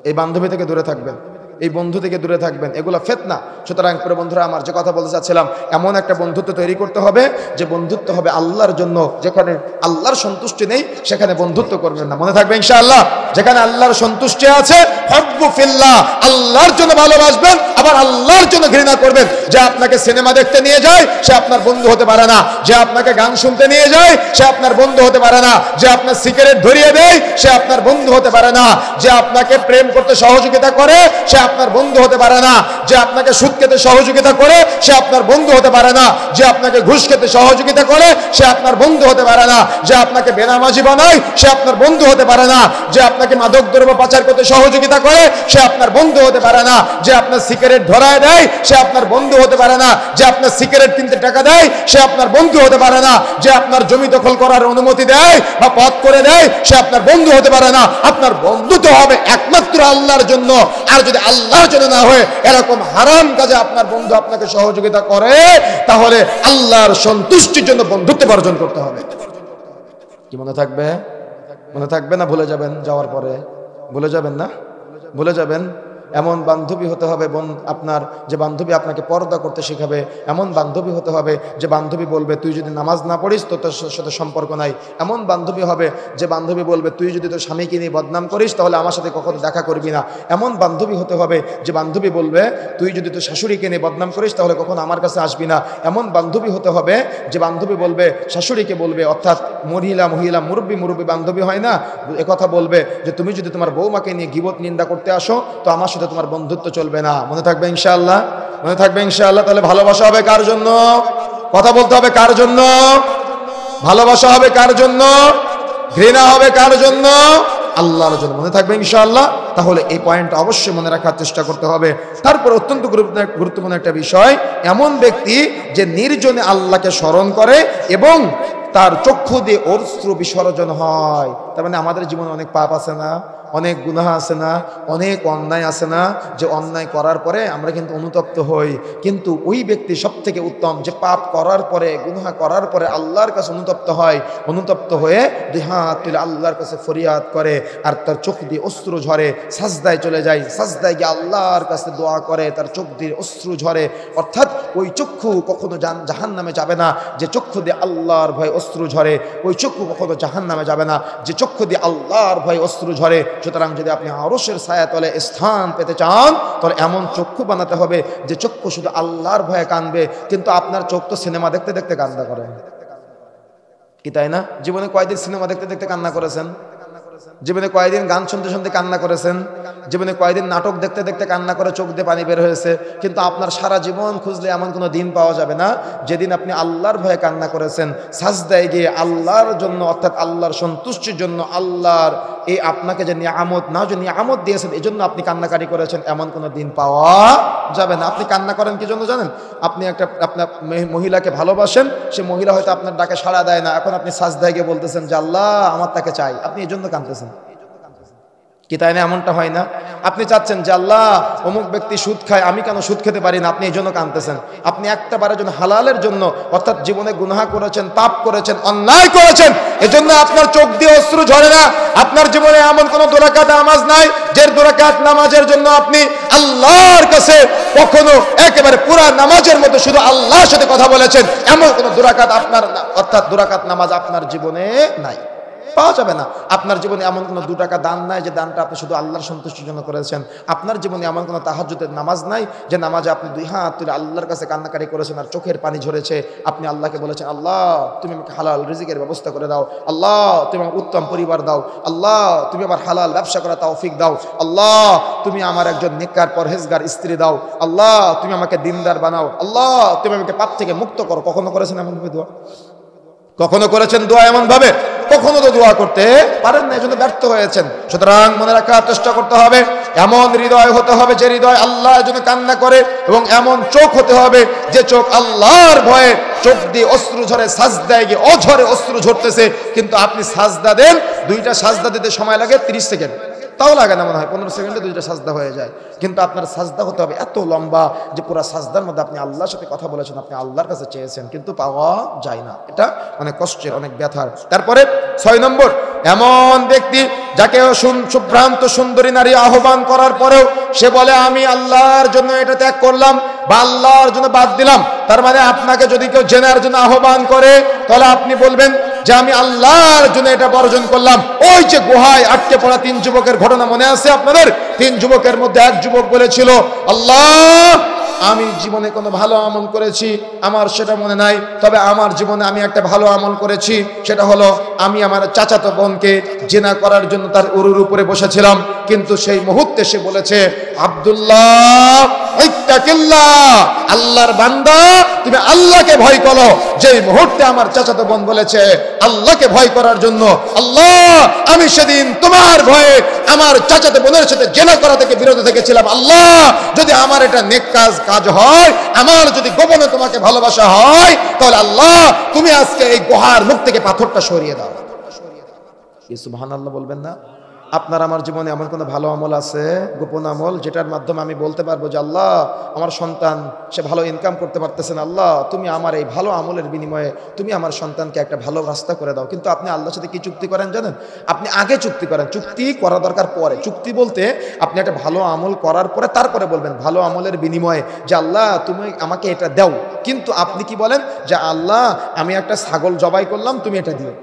এই বান্ধবী থেকে দূরে থাকবেন, এই বন্ধু থেকে দূরে থাকবেন, এগুলো ফিতনা। সুতরাং প্রিয় বন্ধুরা, আমার যে কথা বলতে চাচ্ছিলাম, এমন একটা বন্ধুত্ব তৈরি করতে হবে যে বন্ধুত্ব হবে আল্লাহর জন্য। যেখানে আল্লাহর সন্তুষ্টি নেই সেখানে বন্ধুত্ব করবেন না, মনে থাকবে ইনশাআল্লাহ। যেখানে আল্লাহর সন্তুষ্টি আছে, হুব্বু ফিল্লাহ, আল্লাহর জন্য ভালোবাসবেন, আবার আল্লাহর জন্য ঘৃণা করবেন। যে আপনাকে সিনেমা দেখতে নিয়ে যায় সে আপনার বন্ধু হতে পারে না। যে আপনাকে গান শুনতে নিয়ে যায় সে আপনার বন্ধু হতে পারে না। যে আপনার সিগারেট ধরিয়ে দেয় সে আপনার বন্ধু হতে পারে না। যে আপনাকে প্রেম করতে সহযোগিতা করে সে আপনার বন্ধু হতে পারে না। যে আপনাকে সুদ খেতে সহযোগিতা করে সে আপনার বন্ধু হতে পারে না। যে আপনাকে ঘুষ খেতে সহযোগিতা করে সে আপনার বন্ধু হতে পারে না। যে আপনাকে বেনামাজি বানায় সে আপনার বন্ধু হতে পারে না। যে আপনাকে মাদক দ্রব্য পাচার করতে সহযোগিতা করে সে আপনার বন্ধু হতে পারে না। যে আপনার সিগারেট ধরায় দেয় সে আপনার বন্ধু হতে পারে না। যে আপনার সিগারেট কিনতে টাকা দেয় সে আপনার বন্ধু হতে পারে না। যে আপনার জমি দখল করার অনুমতি দেয় বা পথ করে দেয় সে আপনার বন্ধু হতে পারে না। আপনার বন্ধুত্ব হবে একমাত্র আল্লাহর জন্য। আর যদি আল্লাহর জন্য না হয়, এরকম হারাম কাজে আপনার বন্ধু আপনাকে সহযোগিতা করে, তাহলে আল্লাহর সন্তুষ্টির জন্য বন্ধুত্ব বর্জন করতে হবে। কি মনে থাকবে? মনে থাকবে না ভুলে যাবেন? যাওয়ার পরে ভুলে যাবেন না? ভুলে যাবেন। এমন বান্ধবী হতে হবে আপনার, যে বান্ধবী আপনাকে পর্দা করতে শেখাবে। এমন বান্ধবী হতে হবে যে বান্ধবী বলবে তুই যদি নামাজ না পড়িস তো তোর সাথে সম্পর্ক নাই। এমন বান্ধবী হবে যে বান্ধবী বলবে তুই যদি তোর স্বামীকে নিয়ে বদনাম করিস তাহলে আমার সাথে কখনো দেখা করবি না। এমন বান্ধবী হতে হবে যে বান্ধবী বলবে তুই যদি তোর শাশুড়িকে নিয়ে বদনাম করিস তাহলে কখনো আমার কাছে আসবি না। এমন বান্ধবী হতে হবে যে বান্ধবী বলবে, শাশুড়িকে বলবে, অর্থাৎ মহিলা মুরব্বী বান্ধবী হয় না, একথা বলবে যে তুমি যদি তোমার বৌমাকে নিয়ে গীবত নিন্দা করতে আসো তো আমার সাথে তোমার বন্ধুত্ব চলবে না। মনে থাকবে ইনশাআল্লাহ? মনে থাকবে ইনশাআল্লাহ? তাহলে ভালোবাসা হবে কার জন্য? কথা বলতে হবে কার জন্য? ভালোবাসা হবে কার জন্য? ঘৃণা হবে কার জন্য? আল্লাহর জন্য। মনে থাকবে ইনশাআল্লাহ? তাহলে এই পয়েন্টটা অবশ্যই মনে রাখার চেষ্টা করতে হবে। তারপর অত্যন্ত গুরুত্বপূর্ণ একটা বিষয়, এমন ব্যক্তি যে নির্জনে আল্লাহকে স্মরণ করে এবং তার চক্ষু দিয়ে অশ্রু বিসর্জন হয়। তার মানে আমাদের জীবনে অনেক পাপ আছে না, অনেক গুনাহ আছে না, অনেক অন্যায় আছে না, যে অন্যায় করার পরে আমরা কিন্তু অনুতপ্ত হই। কিন্তু ওই ব্যক্তি সব থেকে উত্তম যে পাপ করার পরে, গুনাহ করার পরে আল্লাহর কাছে অনুতপ্ত হয়, অনুতপ্ত হয়ে দুই হাত তুলে আল্লাহর কাছে ফরিয়াদ করে, আর তার চোখ দিয়ে অশ্রু ঝরে, সাজদায় চলে যায়, সাজদায় গিয়ে আল্লাহর কাছে দোয়া করে, তার চোখ দিয়ে অশ্রু ঝরে। অর্থাৎ ওই চক্ষু কখনো জাহান্নামে যাবে না যে চক্ষু দিয়ে আল্লাহর ভয় অশ্রু ঝরে, ওই চক্ষু কখনো জাহান্নামে যাবে না যে চক্ষু দিয়ে আল্লাহর ভয় অশ্রু ঝরে। সুতরাং যদি আপনি আরশের ছায়াতলে স্থান পেতে চান, তাহলে এমন চক্ষু বানাতে হবে যে চক্ষু শুধু আল্লাহর ভয়ে কাঁদবে। কিন্তু আপনার চোখ তো সিনেমা দেখতে দেখতে কান্না করে, কি তাই না? জীবনে কয়দিন সিনেমা দেখতে দেখতে কান্না করেছেন? জীবনে কয়দিন গান শুনতে শুনতে কান্না করেছেন? জীবনে কয়দিন নাটক দেখতে দেখতে কান্না করে চোখ দিয়ে পানি বের হয়েছে? কিন্তু আপনার সারা জীবন খুঁজলে এমন কোনো দিন পাওয়া যাবে না যেদিন আপনি আল্লাহর ভয়ে কান্না করেছেন, সাজদায় গিয়ে আল্লাহর জন্য, অর্থাৎ আল্লাহর সন্তুষ্টির জন্য, আল্লাহর এই আপনাকে যে নিয়ামত না, যে নিয়ামত দিয়েছেন এই জন্য আপনি কান্নাকারি করেছেন, এমন কোনো দিন পাওয়া যাবে না। আপনি কান্না করেন কি জন্য জানেন? আপনি আপনার মহিলাকে ভালোবাসেন, সে মহিলা হয়তো আপনার ডাকে সাড়া দেয় না, এখন আপনি সাজদায় গিয়ে বলতেছেন যে আল্লাহ আমার তাকে চাই, আপনি এই জন্য কাঁদতেছেন, কি তাই না? এমনটা হয় না? আপনি চাচ্ছেন যে আল্লাহ অমুক ব্যক্তি সুদ খায়, আমি কেন সুদ খেতে পারি না, আপনি এই জন্য কাঁদতেছেন। আপনি একটা বারের জন্য, হালালের জন্য, অর্থাৎ জীবনে গুনাহ করেছেন, পাপ করেছেন, অন্যায় করেছেন, এজন্য আপনার চোখ দিয়ে অশ্রু ঝরে না। আপনার জীবনে এমন কোন 2 রাকাত নামাজ নাই যে 2 রাকাত নামাজের জন্য আপনি আল্লাহর কাছে কখনো একেবারে পুরা নামাজের মতো শুধু আল্লাহর সাথে কথা বলেছেন, এমন কোন 2 রাকাত আপনার, অর্থাৎ 2 রাকাত নামাজ আপনার জীবনে নাই, পাওয়া যাবে না। আপনার জীবনে এমন কোনো 2 টাকা দান নাই যে দানটা আপনি শুধু আল্লাহর সন্তুষ্টির জন্য করেছেন। আপনার জীবনে এমন কোনো তাহাজ্জুদের নামাজ নাই যে নামাজে আপনি 2 হাত তুলে আল্লাহর কাছে কান্নাকারি করেছেন আর চোখের পানি ঝরেছে। আপনি আল্লাহকে বলেছেন আল্লাহ তুমি আমাকে হালাল রিজিকের ব্যবস্থা করে দাও, আল্লাহ তুমি আমাকে উত্তম পরিবার দাও, আল্লাহ তুমি আমার হালাল ব্যবসা করা তৌফিক দাও, আল্লাহ তুমি আমার একজন নেককার পরহেজগার স্ত্রী দাও, আল্লাহ তুমি আমাকে দিনদার বানাও, আল্লাহ তুমি আমাকে পাপ থেকে মুক্ত করো। কখনো করেছেন এমনভাবে দোয়া? কখনো করেছেন দোয়া এমন ভাবে? কখনো তো দোয়া করতে পারেন না, এজন্য ব্যর্থ হয়েছেন। সুতরাং মনে রাখার চেষ্টা করতে হবে, এমন হৃদয় হতে হবে যে হৃদয় আল্লাহর জন্য কান্না করে, এবং এমন চোখ হতে হবে যে চোখ আল্লাহর ভয়ে, চোখ দিয়ে অশ্রু ঝরে, সাজদায় গিয়ে অঝরে অশ্রু ঝরতেছে, কিন্তু আপনি সাজদা দেন, 2টা সাজদা দিতে সময় লাগে 30 সেকেন্ড, তাও লাগে না, মনে হয় 15 সেকেন্ডে 2টা সাজদা হয়ে যায়। কিন্তু আপনার সাজদা হতে হবে এত লম্বা যে পুরো সাজদার মধ্যে আপনি আল্লাহর সাথে কথা বলেছেন, আপনি আল্লাহর কাছে চেয়েছেন, কিন্তু পাওয়া যায় না। এটা অনেক কষ্টের, অনেক ব্যথার। তারপরে 6 নম্বর, এমন ব্যক্তি যাকে সুভ্রান্ত সুন্দরী নারী আহ্বান করার পরেও সে বলে আমি আল্লাহর জন্য এটা ত্যাগ করলাম বা আল্লাহর জন্য বাদ দিলাম। তার মানে আপনাকে যদি কেউ জেনার জন্য আহ্বান করে, তাহলে আপনি বলবেন যে আমি আল্লাহর জন্য এটা বর্জন করলাম। ওই যে গুহায় আটকে পড়া 3 যুবকের ঘটনা মনে আছে আপনাদের? 3 যুবকের মধ্যে এক যুবক বলেছিল আল্লাহ আমি জীবনে কোনো ভালো আমল করেছি আমার সেটা মনে নাই, তবে আমার জীবনে আমি একটা ভালো আমল করেছি, সেটা হলো আমি আমার চাচাতো বোনকে জিনা করার জন্য তার উরুর উপরে বসেছিলাম। কিন্তু সেই মুহূর্তে সে বলেছে আব্দুল্লাহ ইত্তাকিল্লাহ, আল্লাহর বান্দা তুমি আল্লাহকে ভয় করো। যেই মুহূর্তে আমার চাচাতো বোন বলেছে আল্লাহকে ভয় করার জন্য, আল্লাহ আমি সেদিন তোমার ভয়ে আমার চাচাতো বোনের সাথে জিনা করা থেকে বিরত থেকেছিলাম। আল্লাহ যদি আমার এটা নেক কাজ হয়, আমার যদি গোপনে তোমাকে ভালোবাসা হয়, তাহলে আল্লাহ তুমি আজকে এই গুহার মুখ থেকে পাথরটা সরিয়ে দাও। সুবহানাল্লাহ বলবেন না? আপনার আমার জীবনে এমন কোনো ভালো আমল আছে, গোপন আমল, যেটার মাধ্যমে আমি বলতে পারবো যে আল্লাহ আমার সন্তান সে ভালো ইনকাম করতে পারতেছে না, আল্লাহ তুমি আমার এই ভালো আমলের বিনিময়ে তুমি আমার সন্তানকে একটা ভালো রাস্তা করে দাও। কিন্তু আপনি আল্লাহর সাথে কি চুক্তি করেন জানেন? আপনি আগে চুক্তি করেন, চুক্তি করা দরকার পরে। চুক্তি বলতে আপনি একটা ভালো আমল করার পরে তারপরে বলবেন ভালো আমলের বিনিময়ে যে আল্লাহ তুমি আমাকে এটা দাও। কিন্তু আপনি কি বলেন যে আল্লাহ আমি একটা ছাগল জবাই করলাম তুমি এটা দিও,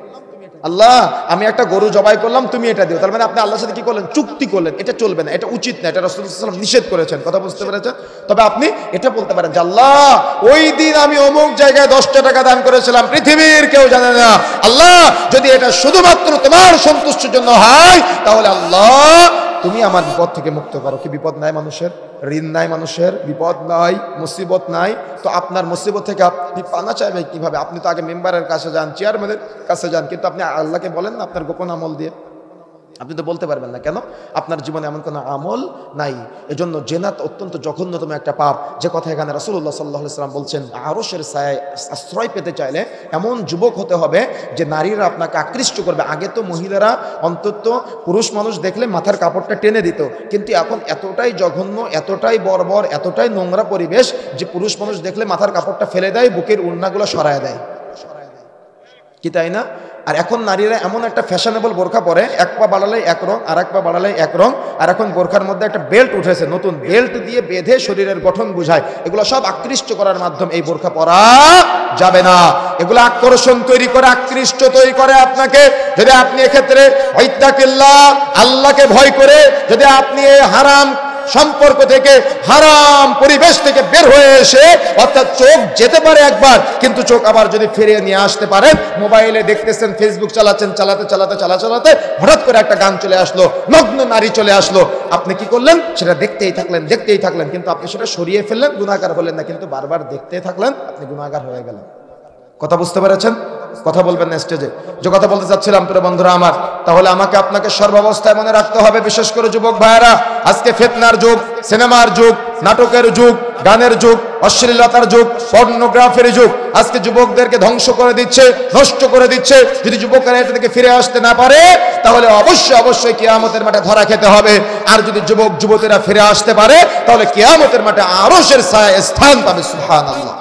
আল্লাহ আমি একটা গরু জবাই করলাম তুমি এটা দিও। তার মানে আপনি আল্লাহর সাথে কি করলেন? চুক্তি করলেন। এটা চলবে না, এটা উচিত না, এটা রাসূলুল্লাহ সাল্লাল্লাহু আলাইহি ওয়াসাল্লাম নিষেধ করেছেন। কথা বুঝতে পেরেছেন? তবে আপনি এটা বলতে পারেন যে আল্লাহ ওই দিন আমি অমুক জায়গায় 10টা টাকা দান করেছিলাম, পৃথিবীর কেউ জানে না, আল্লাহ যদি এটা শুধুমাত্র তোমার সন্তুষ্টির জন্য হয় তাহলে আল্লাহ তুমি আমার বিপদ থেকে মুক্ত করো। কি বিপদ নাই মানুষের? ঋণ নাই মানুষের, বিপদ নাই, মুসিবত নাই, তো আপনার মুসিবত থেকে আপনি পানা চাইবেন কিভাবে? আপনি তো আগে মেম্বারের কাছে যান, চেয়ারম্যানের কাছে যান, কিন্তু আপনি আল্লাহকে বলেন না আপনার গোপন আমল দিয়ে। আপনি তো বলতে পারবেন না, কেন? আপনার জীবনে এমন কোনো আমল নাই। এজন্য জেনাত অত্যন্ত জঘন্যতম একটা পাপ, যে কথা এখানে রাসূলুল্লাহ সাল্লাল্লাহু আলাইহি ওয়াসাল্লাম বলছেন, আরশের ছায়ায় আশ্রয় পেতে চাইলে এমন যুবক হতে হবে যে নারীরা আপনাকে আকৃষ্ট করবে। আগে তো মহিলারা অন্তত পুরুষ মানুষ দেখলে মাথার কাপড়টা টেনে দিত, কিন্তু এখন এতটাই জঘন্য, এতটাই বর্বর, এতটাই নোংরা পরিবেশ যে পুরুষ মানুষ দেখলে মাথার কাপড়টা ফেলে দেয়, বুকের ওড়নাগুলো সরায় দেয়, কি তাই না? আর এখন নারীরা এমন একটা ফ্যাশনেবল বোরখা পরে, এক পা বাড়ালে এক রং, আর এক পা বাড়ালে এক রং। আর এখন বোরখার মধ্যে একটা বেল্ট উঠেছে, নতুন বেল্ট দিয়ে বেঁধে শরীরের গঠন বুঝায়। এগুলো সব আকৃষ্ট করার মাধ্যম। এই বোরখা পরা যাবে না। এগুলো আকর্ষণ তৈরি করে, আকৃষ্ট তৈরি করে আপনাকে। যদি আপনি এক্ষেত্রে ইত্তাকিল্লাহ, আল্লাহকে ভয় করে যদি আপনি এই হারাম সম্পর্ক থেকে, হারাম পরিবেশ থেকে বের হয়ে এসে, অর্থাৎ চোখ যেতে পারে একবার, কিন্তু চোখ আবার যদি ফিরিয়ে নিয়ে আসতে পারেন, মোবাইলে দেখতেছেন, ফেসবুক চালাচ্ছেন, চালাতে হঠাৎ করে একটা গান চলে আসলো, নগ্ন নারী চলে আসলো, আপনি কি করলেন? সেটা দেখতেই থাকলেন, কিন্তু আপনি সেটা সরিয়ে ফেললেন, গুনাহগার হলেন না, কিন্তু বারবার দেখতেই থাকলেন, আপনি গুনাহগার হয়ে গেলেন। কথা বুঝতে পেরেছেন? কথা বলবেন না স্টেজে। যে কথা বলতে চাচ্ছিলাম প্রিয় বন্ধুরা আমার, তাহলে আমাকে আপনাকে সর্বাবস্থায় মনে রাখতে হবে, বিশেষ করে যুবক ভাইয়েরা, আজকে ফিতনার যুগ, সিনেমার যুগ, নাটকের যুগ, গানের যুগ, অশ্লীলতার যুগ, পর্নোগ্রাফির যুগ। আজকে যুবকদেরকে ধ্বংস করে দিচ্ছে, নষ্ট করে দিচ্ছে। যদি যুবকরা এটা থেকে ফিরে আসতে না পারে, তাহলে অবশ্যই কিয়ামতের মাঠে ধরা খেতে হবে। আর যদি যুবক যুবতীরা ফিরে আসতে পারে, তাহলে কিয়ামতের মাঠে আরশের ছায়ায় স্থান পাবে। সুবহানাল্লাহ।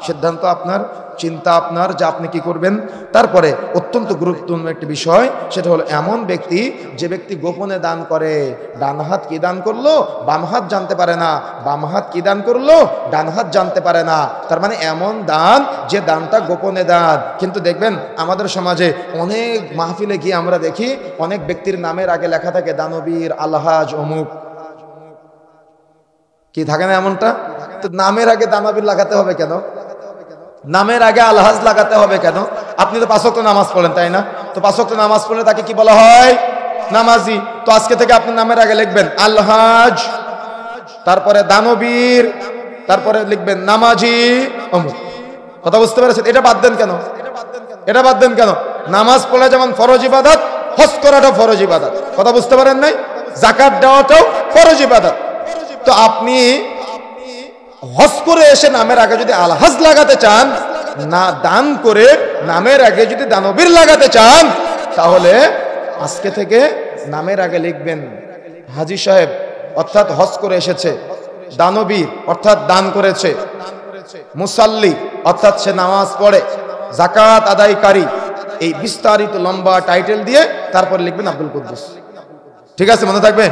সিদ্ধান্ত আপনার, চিন্তা আপনার, যে আপনি কি করবেন। তারপরে অত্যন্ত গুরুত্বপূর্ণ একটি বিষয়, সেটা হলো এমন ব্যক্তি যে ব্যক্তি গোপনে দান করে। ডান হাত কি দান করলো, বাম হাত জানতে পারে না, বাম হাত কি দান করলো, ডান হাত জানতে পারে না। তার মানে এমন দান, যে দানটা গোপনে দান। কিন্তু দেখবেন আমাদের সমাজে অনেক মাহফিলে গিয়ে আমরা দেখি, অনেক ব্যক্তির নামের আগে লেখা থাকে দানবীর, আলহাজ, অমুক, কি থাকে না এমনটা? তো নামের আগে দানবীর লাগাতে হবে কেন? নামের আগে আলহাজ লাগাতে হবে কেন? আপনি তো 5 ওয়াক্ত নামাজ পড়েন, তাই না? তো 5 ওয়াক্ত নামাজ পড়লে তাকে কি বলা হয়? নামাজি। তো আজকে থেকে আপনি নামের আগে লিখবেন আলহাজ, তারপরে দানবীর, তারপরে লিখবেন নামাজি অমুক। কথা বুঝতে পেরেছেন? এটা বাদ দেন কেন? এটা বাদ দেন কেন? নামাজ পড়া যেমন ফরজ ইবাদত, হজ করাটাও ফরজ ইবাদত। কথা বুঝতে পারেন নাই? যাকাত দেওয়াটাও ফরজ ইবাদত। তো আপনি হজ করে এসে নামের আগে যদি আলহাজ লাগাতে চান, না দান করে নামের আগে যদি দানবীর লাগাতে চান, তাহলে আজকে থেকে নামের আগে লিখবেন হাজী সাহেব, অর্থাৎ হজ করে এসেছে, দানবীর অর্থাৎ দান করেছে, মুসাল্লি অর্থাৎ সে নামাজ পড়ে, যাকাত আদায়কারী, এই বিস্তারিত লম্বা টাইটেল দিয়ে তারপর লিখবেন আব্দুল কুদ্দুস। ঠিক আছে, মনে থাকবে?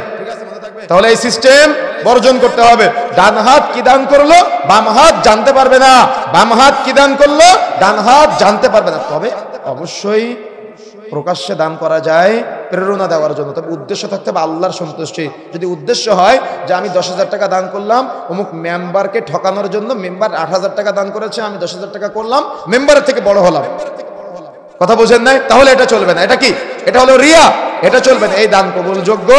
তাহলে এই সিস্টেম বর্জন করতে হবে। ডান হাত কি দান করলো, বাম হাত জানতে পারবে না, বাম হাত কি দান করলো, ডান হাত জানতে পারবে না। তবে অবশ্যই প্রকাশ্যে দান করা যায় প্রেরণা দেওয়ার জন্য, তবে উদ্দেশ্য থাকতে হবে আল্লাহর সন্তুষ্টি। যদি উদ্দেশ্য হয় যে আমি 10,000 টাকা দান করলাম অমুক মেম্বারকে ঠকানোর জন্য, মেম্বার 8,000 টাকা দান করেছে, আমি 10,000 টাকা করলাম, মেম্বারের থেকে বড় হলাম, কথা বোঝেন নাই? তাহলে এটা চলবে না। এটা কি? এটা হলো রিয়া, এটা চলবে না। এই দান কবুলযোগ্য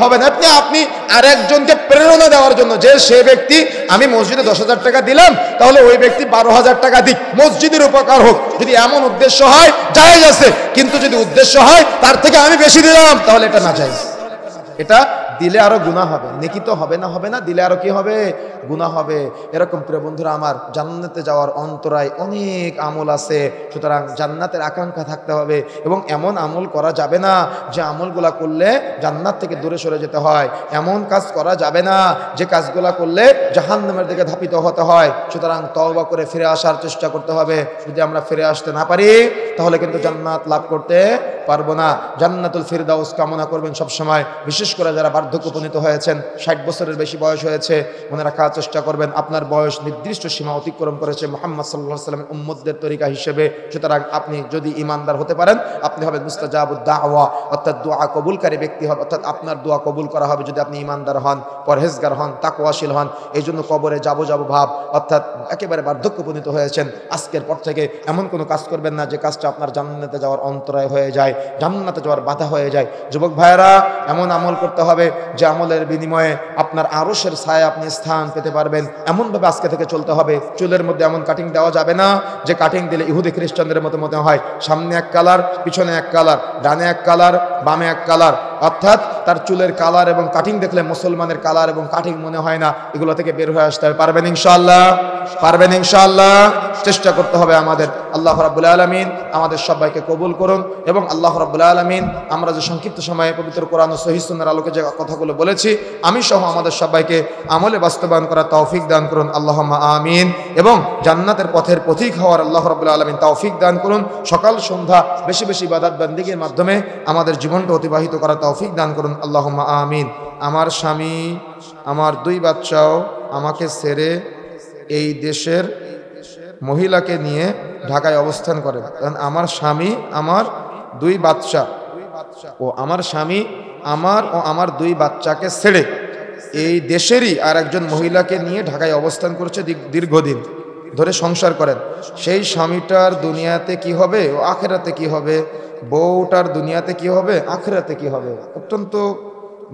হবে না। আপনি আরেকজনকে প্রেরণা দেওয়ার জন্য, যে সে ব্যক্তি, আমি মসজিদে 10,000 টাকা দিলাম, তাহলে ওই ব্যক্তি 12,000 টাকা দিক, মসজিদের উপকার হোক, যদি এমন উদ্দেশ্য হয় জায়েজ আছে। কিন্তু যদি উদ্দেশ্য হয় তার থেকে আমি বেশি দিলাম, তাহলে এটা না জায়েজ। এটা দিলে আরো গুনাহ হবে, নেকি তো হবে না, দিলে আরো কি হবে? গুনাহ হবে। এরকম প্রিয় বন্ধুরা আমার, জান্নাতে যাওয়ার অন্তরায় অনেক আমল আছে। সুতরাং জান্নাতের আকাঙ্ক্ষা থাকতে হবে, এবং এমন আমল করা যাবে না যে আমলগুলা করলে জান্নাত থেকে দূরে সরে যেতে হয়। এমন কাজ করা যাবে না যে কাজগুলা করলে জাহান্নামের দিকে ধাপিত হতে হয়। সুতরাং তওবা করে ফিরে আসার চেষ্টা করতে হবে। যদি আমরা ফিরে আসতে না পারি, তাহলে কিন্তু জান্নাত লাভ করতে পারবো না। জান্নাতুল ফিরদাউস কামনা করবেন সবসময়। বিশেষ করে যারা বার্ধক্য উপনীত হয়েছেন, 60 বছরের বেশি বয়স হয়েছে, মনে রাখার চেষ্টা করবেন আপনার বয়স নির্দিষ্ট সীমা অতিক্রম করেছে মুহাম্মদ সাল্লাল্লাহু আলাইহি ওয়াসাল্লামের উম্মতদের তরিকা হিসেবে। সুতরাং আপনি যদি ঈমানদার হতে পারেন, আপনি হবেন মুস্তাজাবুদ দাওয়া, অর্থাৎ দোয়া কবুলকারী ব্যক্তি হবে, অর্থাৎ আপনার দোয়া কবুল করা হবে যদি আপনি ঈমানদার হন, পরহেজগার হন, তাকওয়াশীল হন। এই জন্য কবরে যাবো ভাব, অর্থাৎ একেবারে বার্ধক্য উপনীত হয়েছেন, আজকের পর থেকে এমন কোনো কাজ করবেন না যে কাজটা আপনার জান্নাতে যাওয়ার অন্তরায় হয়ে যায়, জান্নাতে যাওয়ার বাধা হয়ে যায়। যুবক ভাইয়েরা, এমন আমল করতে হবে যে আমলের বিনিময়ে আপনার আরশের ছায়া আপনি স্থান পেতে পারবেন। এমনভাবে আজকে থেকে চলতে হবে। চুলের মধ্যে এমন কাটিং দেওয়া যাবে না যে কাটিং দিলে ইহুদি খ্রিস্টানদের মতো মনে হয়, সামনে এক কালার, পিছনে এক কালার, ডানে এক কালার, বামে এক কালার, অর্থাৎ তার চুলের কালার এবং কাটিং দেখলে মুসলমানের কালার এবং কাটিং মনে হয় না। এগুলো থেকে বের হয়ে আসতে হবে। পারবেন ইনশাআল্লাহ? পারবেন ইনশাআল্লাহ? চেষ্টা করতে হবে আমাদের। আল্লাহ রাব্বুল আলামিন আমাদের সবাইকে কবুল করুন এবং আল্লাহ রাব্বুল আলামিন আমরা যে সংক্ষিপ্ত সময়ে পবিত্র কোরআন ও সহিহ সুন্নাহর আলোকে যে কথাগুলো বলেছি আমি সহ আমাদের সবাইকে আমলে বাস্তবায়ন করার তৌফিক দান করুন, আল্লাহুম্মা আমিন। এবং জান্নাতের পথের পথিক হওয়ার আল্লাহ রাব্বুল আলামিন তৌফিক দান করুন। সকাল সন্ধ্যা বেশি বেশি ইবাদত বন্দেগীর মাধ্যমে আমাদের জীবনটা অতিবাহিত করার তৌফিক দান করুন, আল্লাহুম্মা আমিন। আমার স্বামী, আমার 2 বাচ্চাও আমাকে ছেড়ে এই দেশের মহিলাকে নিয়ে ঢাকায় অবস্থান করেন। কারণ আমার স্বামী, আমার 2 বাচ্চা ও আমার স্বামী আমার 2 বাচ্চাকে ছেড়ে এই দেশেরই আর একজন মহিলাকে নিয়ে ঢাকায় অবস্থান করছে দীর্ঘদিন ধরে সংসার করেন। সেই স্বামীটার দুনিয়াতে কি হবে ও আখিরাতে কি হবে? বউটার দুনিয়াতে কি হবে, আখিরাতে কি হবে? অত্যন্ত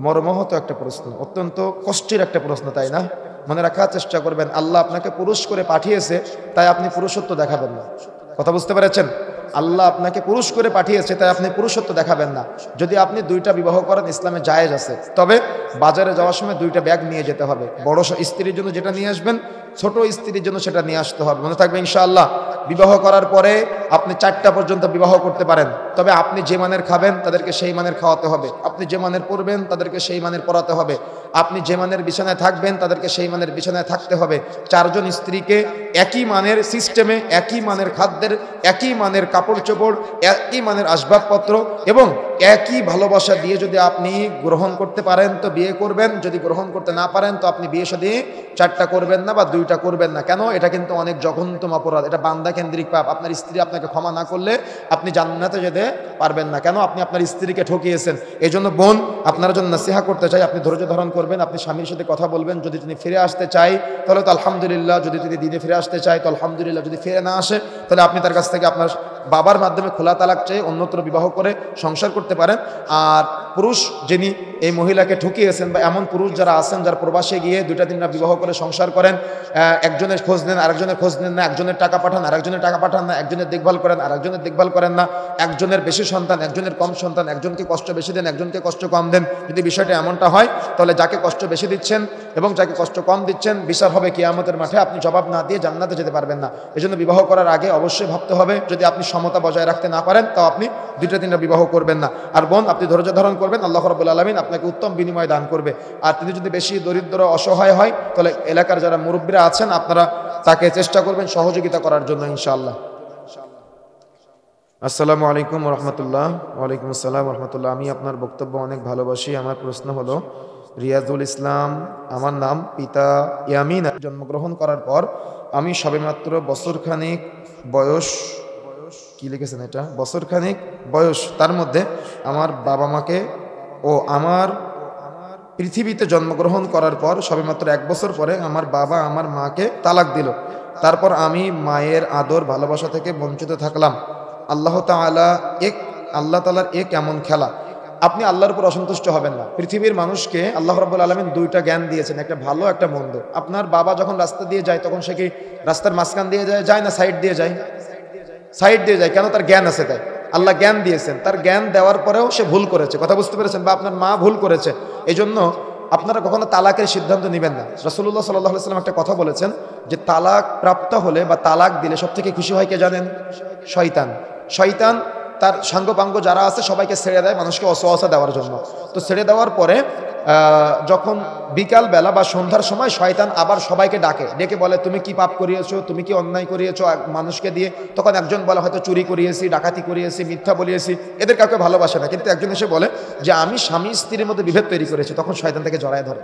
মর্মাহত একটা প্রশ্ন, অত্যন্ত কষ্টের একটা প্রশ্ন, তাই না? মনে রাখার চেষ্টা করবেন, আল্লাহ আপনাকে পুরুষ করে পাঠিয়েছে, তাই আপনি পুরুষত্ব দেখাবেন না। কথা বুঝতে পেরেছেন? আল্লাহ আপনাকে পুরুষ করে পাঠিয়েছে, তাই আপনি পুরুষত্ব দেখাবেন না। যদি আপনি 2টা বিবাহ করেন, ইসলামে জায়েজ আছে, তবে বাজারে যাওয়ার সময় 2টা ব্যাগ নিয়ে যেতে হবে। বড় স্ত্রীর জন্য যেটা নিয়ে আসবেন, ছোট স্ত্রীর জন্য সেটা নিয়ে আসতে হবে। মনে থাকবে ইনশাআল্লাহ। বিবাহ করার পরে আপনি 4টা পর্যন্ত বিবাহ করতে পারেন, তবে আপনি যে মানের খাবেন তাদেরকে সেই মানের খাওয়াতে হবে, আপনি যে মানের পড়বেন তাদেরকে সেই মানের পড়াতে হবে, আপনি যে মানের বিছানায় থাকবেন তাদেরকে সেই মানের বিছানায় থাকতে হবে। 4 জন স্ত্রীকে একই মানের সিস্টেমে, একই মানের খাদ্যের, একই মানের কাপড় চোপড়, একই মানের আসবাবপত্র এবং একই ভালোবাসা দিয়ে যদি আপনি গ্রহণ করতে পারেন তো বিয়ে করবেন, যদি গ্রহণ করতে না পারেন তো আপনি বিয়ে শাদী 4টা করবেন না বা 2টা করবেন না। কেন? এটা কিন্তু অনেক জঘন্যতম অপরাধ, এটা বান্দা কেন্দ্রিক পাপ। আপনার স্ত্রী আপনাকে ক্ষমা না করলে আপনি জান্নাতে যেতে পারবেন না। কেন? আপনি আপনার স্ত্রীকে ঠকিয়েছেন। এই জন্য বোন, আপনার জন্য নসিহা করতে চাই, আপনি ধৈর্য ধারণ করবেন, আপনি স্বামীর সাথে কথা বলবেন। যদি তিনি ফিরে আসতে চাই তাহলে তো আলহামদুলিল্লাহ, যদি তিনি দিনে ফিরে আসতে চায় তো আলহামদুলিল্লাহ, যদি ফিরে না আসে তাহলে আপনি তার কাছ থেকে আপনার বাবার মাধ্যমে খোলা তালাক চেয়ে অন্যত্র বিবাহ করে সংসার করতে পারেন। আর পুরুষ যিনি এই মহিলাকে ঠকিয়েছেন বা এমন পুরুষ যারা আছেন যারা প্রবাসে গিয়ে 2টা 3টা বিবাহ করে সংসার করেন, একজনের খোঁজ নেন আরেকজনের খোঁজ নেন না, একজনের টাকা পাঠান আরেকজনের টাকা পাঠান না, একজনের দেখভাল করেন আরেকজনের দেখভাল করেন না, একজনের বেশি সন্তান একজনের কম সন্তান, একজনকে কষ্ট বেশি দেন একজনকে কষ্ট কম দেন। যদি বিষয়টা এমনটা হয় তাহলে যাকে কষ্ট বেশি দিচ্ছেন এবং যাকে কষ্ট কম দিচ্ছেন বিচার হবে কিয়ামতের মাঠে। আপনি জবাব না দিয়ে জান্নাতে যেতে পারবেন না। এজন্য বিবাহ করার আগে অবশ্যই ভাবতে হবে, যদি আপনি সমতা বজায় রাখতে না পারেন তাও আপনি 2টা 3টা বিবাহ করবেন না। আর বোন, আপনি ধৈর্য ধারণ করবেন, আল্লাহ রাব্বুল আলামিন আপনাকে উত্তম বিনিময় দান করবে। আর তিনি যদি বেশি দরিদ্র অসহায় হয় তাহলে এলাকার যারা মুরব্বীরা আছেন আপনারা তাকে চেষ্টা করবেন সহযোগিতা করার জন্য ইনশাআল্লাহ। আসসালামু আলাইকুম ওয়া রাহমাতুল্লাহ। ওয়ালাইকুম আসসালাম ওয়া রাহমাতুল্লাহ। আমি আপনার বক্তব্য অনেক ভালোবাসি। আমার প্রশ্ন হলো, রিয়াজুল ইসলাম আমার নাম, পিতা ইয়ামিন। জন্মগ্রহণ করার পর আমি সবেমাত্র বছরখানিক বয়স, কি লিখেছেন এটা, বছরখানিক বয়স, তার মধ্যে আমার বাবা মাকে ও আমার পৃথিবীতে জন্মগ্রহণ করার পর সবেমাত্র 1 বছর পরে আমার বাবা আমার মাকে তালাক দিল। তারপর আমি মায়ের আদর ভালোবাসা থেকে বঞ্চিত থাকলাম। আল্লাহ তাআলার এ কেমন খেলা? আপনি আল্লাহর উপর অসন্তুষ্ট হবেন না। পৃথিবীর মানুষকে আল্লাহ রাব্বুল আলামিন 2টা জ্ঞান দিয়েছেন, একটা ভালো একটা মন্দ। আপনার বাবা যখন রাস্তা দিয়ে যায় তখন সে কি রাস্তার মাঝখান দিয়ে যায় না সাইড দিয়ে যায়? সাইড দিয়ে যায়। কেন? তার জ্ঞান আছে তাই। আল্লাহ জ্ঞান দিয়েছেন, তার জ্ঞান দেওয়ার পরেও সে ভুল করেছে। কথা বুঝতে পেরেছেন? বা আপনার মা ভুল করেছে। এই জন্য আপনারা কখনো তালাকের সিদ্ধান্ত নেবেন না। রাসূলুল্লাহ সাল্লাল্লাহু আলাইহি ওয়াসাল্লাম একটা কথা বলেছেন যে তালাক প্রাপ্ত হলে বা তালাক দিলে সবথেকে খুশি হয় কে জানেন? শয়তান। শয়তান তার সাঙ্গপাঙ্গ যারা আছে সবাইকে ছেড়ে দেয় মানুষকে অসহসা দেওয়ার জন্য। তো ছেড়ে দেওয়ার পরে যখন বিকাল বেলা বা সন্ধ্যার সময় শয়তান আবার সবাইকে ডেকে বলে, তুমি কি পাপ করিয়েছো, তুমি কি অন্যায় করিয়েছো মানুষকে দিয়ে। তখন একজন বলে, হয়তো চুরি করিয়েছি, ডাকাতি করিয়েছি, মিথ্যা বলিয়েছি। এদের কাউকে ভালোবাসে না, কিন্তু একজন এসে বলে যে আমি স্বামী স্ত্রীর মধ্যে বিভেদ তৈরি করেছি। তখন শয়তান থেকে জড়ায় ধরে।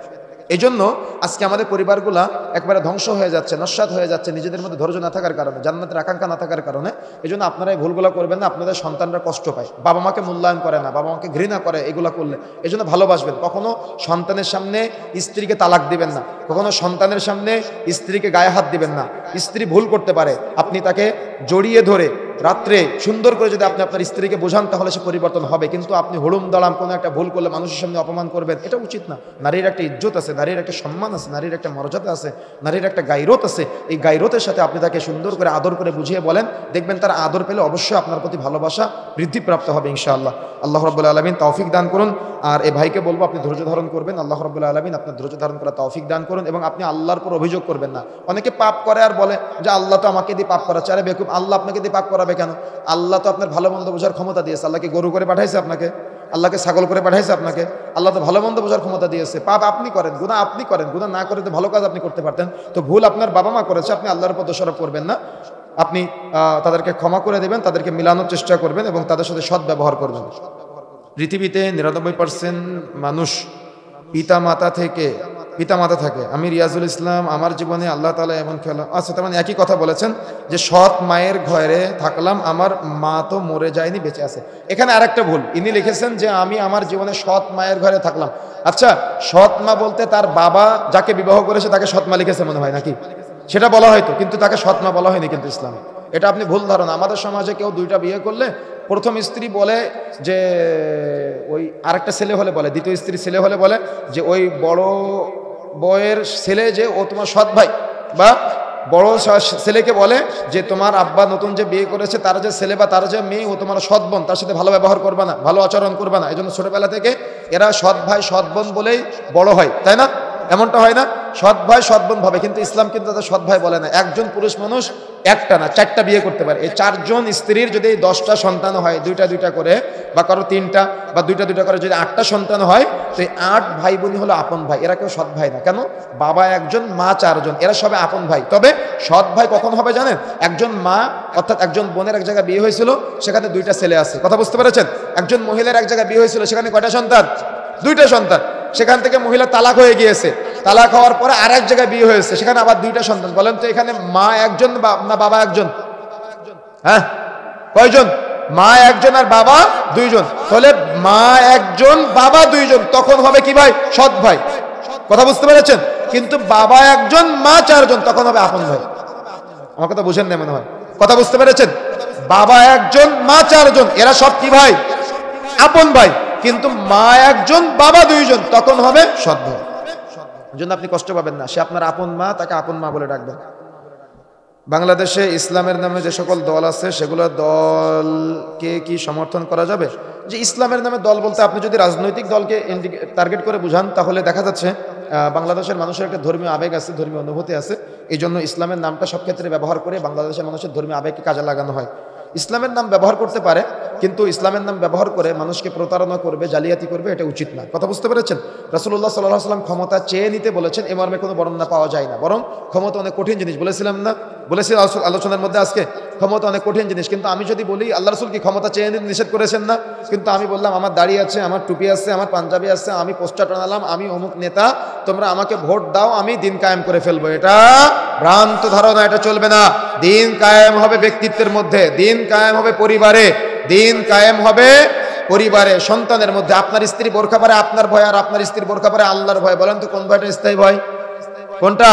এই জন্য আজকে আমাদের পরিবারগুলা একবারে ধ্বংস হয়ে যাচ্ছে, নস্যাৎ হয়ে যাচ্ছে, নিজেদের মধ্যে ধৈর্য না থাকার কারণে, জান্নাতের আকাঙ্ক্ষা না থাকার কারণে। এই জন্য আপনারা এই ভুলগুলো করবেন না। আপনাদের সন্তানরা কষ্ট পায়, বাবা মাকে মূল্যায়ন করে না, বাবা মাকে ঘৃণা করে এগুলা করলে। এই জন্য ভালোবাসবেন। কখনো সন্তানের সামনে স্ত্রীকে তালাক দিবেন না, কখনো সন্তানের সামনে স্ত্রীকে গায়ে হাত দিবেন না। স্ত্রী ভুল করতে পারে, আপনি তাকে জড়িয়ে ধরে রাত্রে সুন্দর করে যদি আপনি আপনার স্ত্রীকে বোঝান তাহলে সে পরিবর্তন হবে। কিন্তু আপনি হুড়ুম দাঁড়াম কোনো একটা ভুল করলে মানুষের সামনে অপমান করবেন, এটা উচিত না। নারীর একটা ইজ্জত আছে, নারীর একটা সম্মান আছে, নারীর একটা মর্যাদা আছে, নারীর একটা গায়রত আছে। এই গায়রতের সাথে আপনি তাকে সুন্দর করে আদর করে বুঝিয়ে বলেন, দেখবেন তার আদর পেলে অবশ্যই আপনার প্রতি ভালোবাসা বৃদ্ধিপ্রাপ্ত হবে ইনশাআল্লাহ। আল্লাহ রাব্বুল আলামিন তৌফিক দান করুন। আর এই ভাইকে বলবো আপনি ধৈর্য ধারণ করবেন, আল্লাহ রাব্বুল আলামিন আপনার ধৈর্য ধারণ করা তৌফিক দান করুন। এবং আপনি আল্লাহর উপর অভিযোগ করবেন না। অনেকে পাপ করে আর বলে যে আল্লাহ তো আমাকে দিয়ে পাপ করাচ্ছে। আরে বেকুব, আল্লাহ আপনাকে দিয়ে পাপ করাবে কেন? আল্লাহ তো আপনার ভালো মন্দ বোঝার ক্ষমতা দিয়েছে। আল্লাহকে গরু করে পাঠাইছে আপনাকে? আল্লাহকে ছাগল করে পাঠাইছে আপনাকে? আল্লাহ তো ভালো মন্দ বোঝার ক্ষমতা দিয়েছে। পাপ আপনি করেন, গুনাহ আপনি করেন, গুনাহ না করে তো ভালো কাজ আপনি করতে পারতেন। তো ভুল আপনার বাবা মা করেছে, আপনি আল্লাহর উপর দোষারোপ করবেন না। আপনি তাদেরকে ক্ষমা করে দেবেন, তাদেরকে মিলানোর চেষ্টা করবেন এবং তাদের সাথে সৎ ব্যবহার করবেন। পৃথিবীতে ৯৯% মানুষ পিতামাতা থাকে। আমি রিয়াজুল ইসলাম, আমার জীবনে আল্লাহ তাআলা এমন খেলা আচ্ছা, তার মানে একই কথা বলেছেন যে সৎ মায়ের ঘরে থাকলাম, আমার মা তো মরে যায়নি, বেঁচে আছে। এখানে আরেকটা ভুল, ইনি লিখেছেন যে আমি আমার জীবনে সৎ মায়ের ঘরে থাকলাম। আচ্ছা, সৎ মা বলতে তার বাবা যাকে বিবাহ করেছে তাকে সৎ মা লিখেছে মনে হয় নাকি? সেটা বলা হয়তো, কিন্তু তাকে সৎ মা বলা হয়নি কিন্তু ইসলামে। এটা আপনি ভুল ধারণা। আমাদের সমাজে কেউ 2টা বিয়ে করলে প্রথম স্ত্রী বলে যে ওই আরেকটা ছেলে হলে বলে, দ্বিতীয় স্ত্রী ছেলে হলে বলে যে ওই বড় বউয়ের ছেলে যে ও তোমার সৎ ভাই, বা বড় ছেলেকে বলে যে তোমার আব্বা নতুন যে বিয়ে করেছে তার যে ছেলে বা তার যে মেয়ে ও তোমার সৎ বোন, তার সাথে ভালো ব্যবহার করবা না, ভালো আচরণ করবা না। এই জন্য ছোটবেলা থেকে এরা সৎ ভাই সৎ বোন বলেই বড় হয়, তাই না? এমনটা হয় না? সৎ ভাই সৎ বোন ভাবে, কিন্তু ইসলাম কিন্তু তাদের সৎ ভাই বলে না। একজন পুরুষ মানুষ একটা না 4টা বিয়ে করতে পারে। এই 4জন স্ত্রীর যদি 10টা সন্তান হয়, 2টা করে, বা কারো 3টা বা 2টা করে, যদি 8টা সন্তান হয়, তো এই 8 ভাই বোনই হলো আপন ভাই। এরা কেউ সৎ ভাই না। কেন? বাবা একজন, মা 4জন, এরা সবে আপন ভাই। তবে সৎ ভাই কখন হবে জানেন? একজন মা অর্থাৎ একজন বোনের এক জায়গায় বিয়ে হয়েছিল, সেখানে 2টা ছেলে আছে। কথা বুঝতে পেরেছেন? একজন মহিলার এক জায়গায় বিয়ে হয়েছিল, সেখানে কয়টা সন্তান? 2টা সন্তান। সেখান থেকে মহিলা তালাক হয়ে গিয়েছে, তালাক হওয়ার পরে আরেক জায়গায় বিয়ে হয়েছে, সেখানে আবার 2টা সন্তান। বলেন তো এখানে মা একজন না বাবা একজন? হ্যাঁ, কয়জন? মা একজন আর বাবা 2জন। তাহলে মা একজন বাবা 2জন, তখন হবে কি ভাই? সৎ ভাই। কথা বুঝতে পেরেছেন? কিন্তু বাবা একজন মা 4জন, তখন হবে আপন ভাই। আমার কথা বুঝেন না মনে হয়। কথা বুঝতে পেরেছেন? বাবা একজন মা 4জন, এরা সব কি ভাই? আপন ভাই। কিন্তু মা একজন বাবা 2জন, তখন হবে সৎ ভাই। জন্য আপনি কষ্ট পাবেন না। সে আপনার আপন মা, তাকে আপন মা বলে ডাকবেন। বাংলাদেশে ইসলামের নামে যে সকল দল আছে, সেগুলো দলকে কি সমর্থন করা যাবে? যে ইসলামের নামে দল বলতে আপনি যদি রাজনৈতিক দলকে টার্গেট করে বুঝান, তাহলে দেখা যাচ্ছে বাংলাদেশের মানুষের একটা ধর্মীয় আবেগ আছে, ধর্মীয় অনুভূতি আছে। এই জন্য ইসলামের নামটা সব ক্ষেত্রে ব্যবহার করে বাংলাদেশের মানুষের ধর্মীয় আবেগকে কাজে লাগানো হয়। ইসলামের নাম ব্যবহার করতে পারে, কিন্তু ইসলামের নাম ব্যবহার করে মানুষকে প্রতারণা করবে, জালিয়াতি করবে, এটা উচিত না। কথা বুঝতে পেরেছেন? রাসূলুল্লাহ সাল্লাল্লাহু আলাইহি ওয়াসাল্লাম ক্ষমতা চেয়ে নিতে বলেছেন, এ মর্মে কোনো বর্ণনা পাওয়া যায় না। বরং ক্ষমতা অনেক কঠিন জিনিস, বলেছিলাম না? বলেছি আলোচনার মধ্যে আজকে, ক্ষমতা অনেক কঠিন জিনিস। কিন্তু আমি যদি বলি আল্লাহ রাসূল কি ক্ষমতা চেয়ে নিতে নিষেধ করেছেন না? কিন্তু আমি বললাম আমার দাড়ি আছে, আমার টুপি আছে, আমার পাঞ্জাবি আছে, আমি পোস্টার টানালাম, আমি অমুক নেতা, তোমরা আমাকে ভোট দাও, আমি দিন কায়েম করে ফেলবো। এটা ভ্রান্ত ধারণা, এটা চলবে না। দিন কায়েম হবে ব্যক্তিত্বের মধ্যে, দিন কায়েম হবে পরিবারে, দিন কায়েম হবে পরিবারে, সন্তানের মধ্যে। আপনার স্ত্রী বোরখা পরে আপনার ভয়, আর আপনার স্ত্রী বোরখা পরে আল্লাহর ভয়। বলেন তো কোন ভয়টা স্থায়ী ভয়? কোনটা?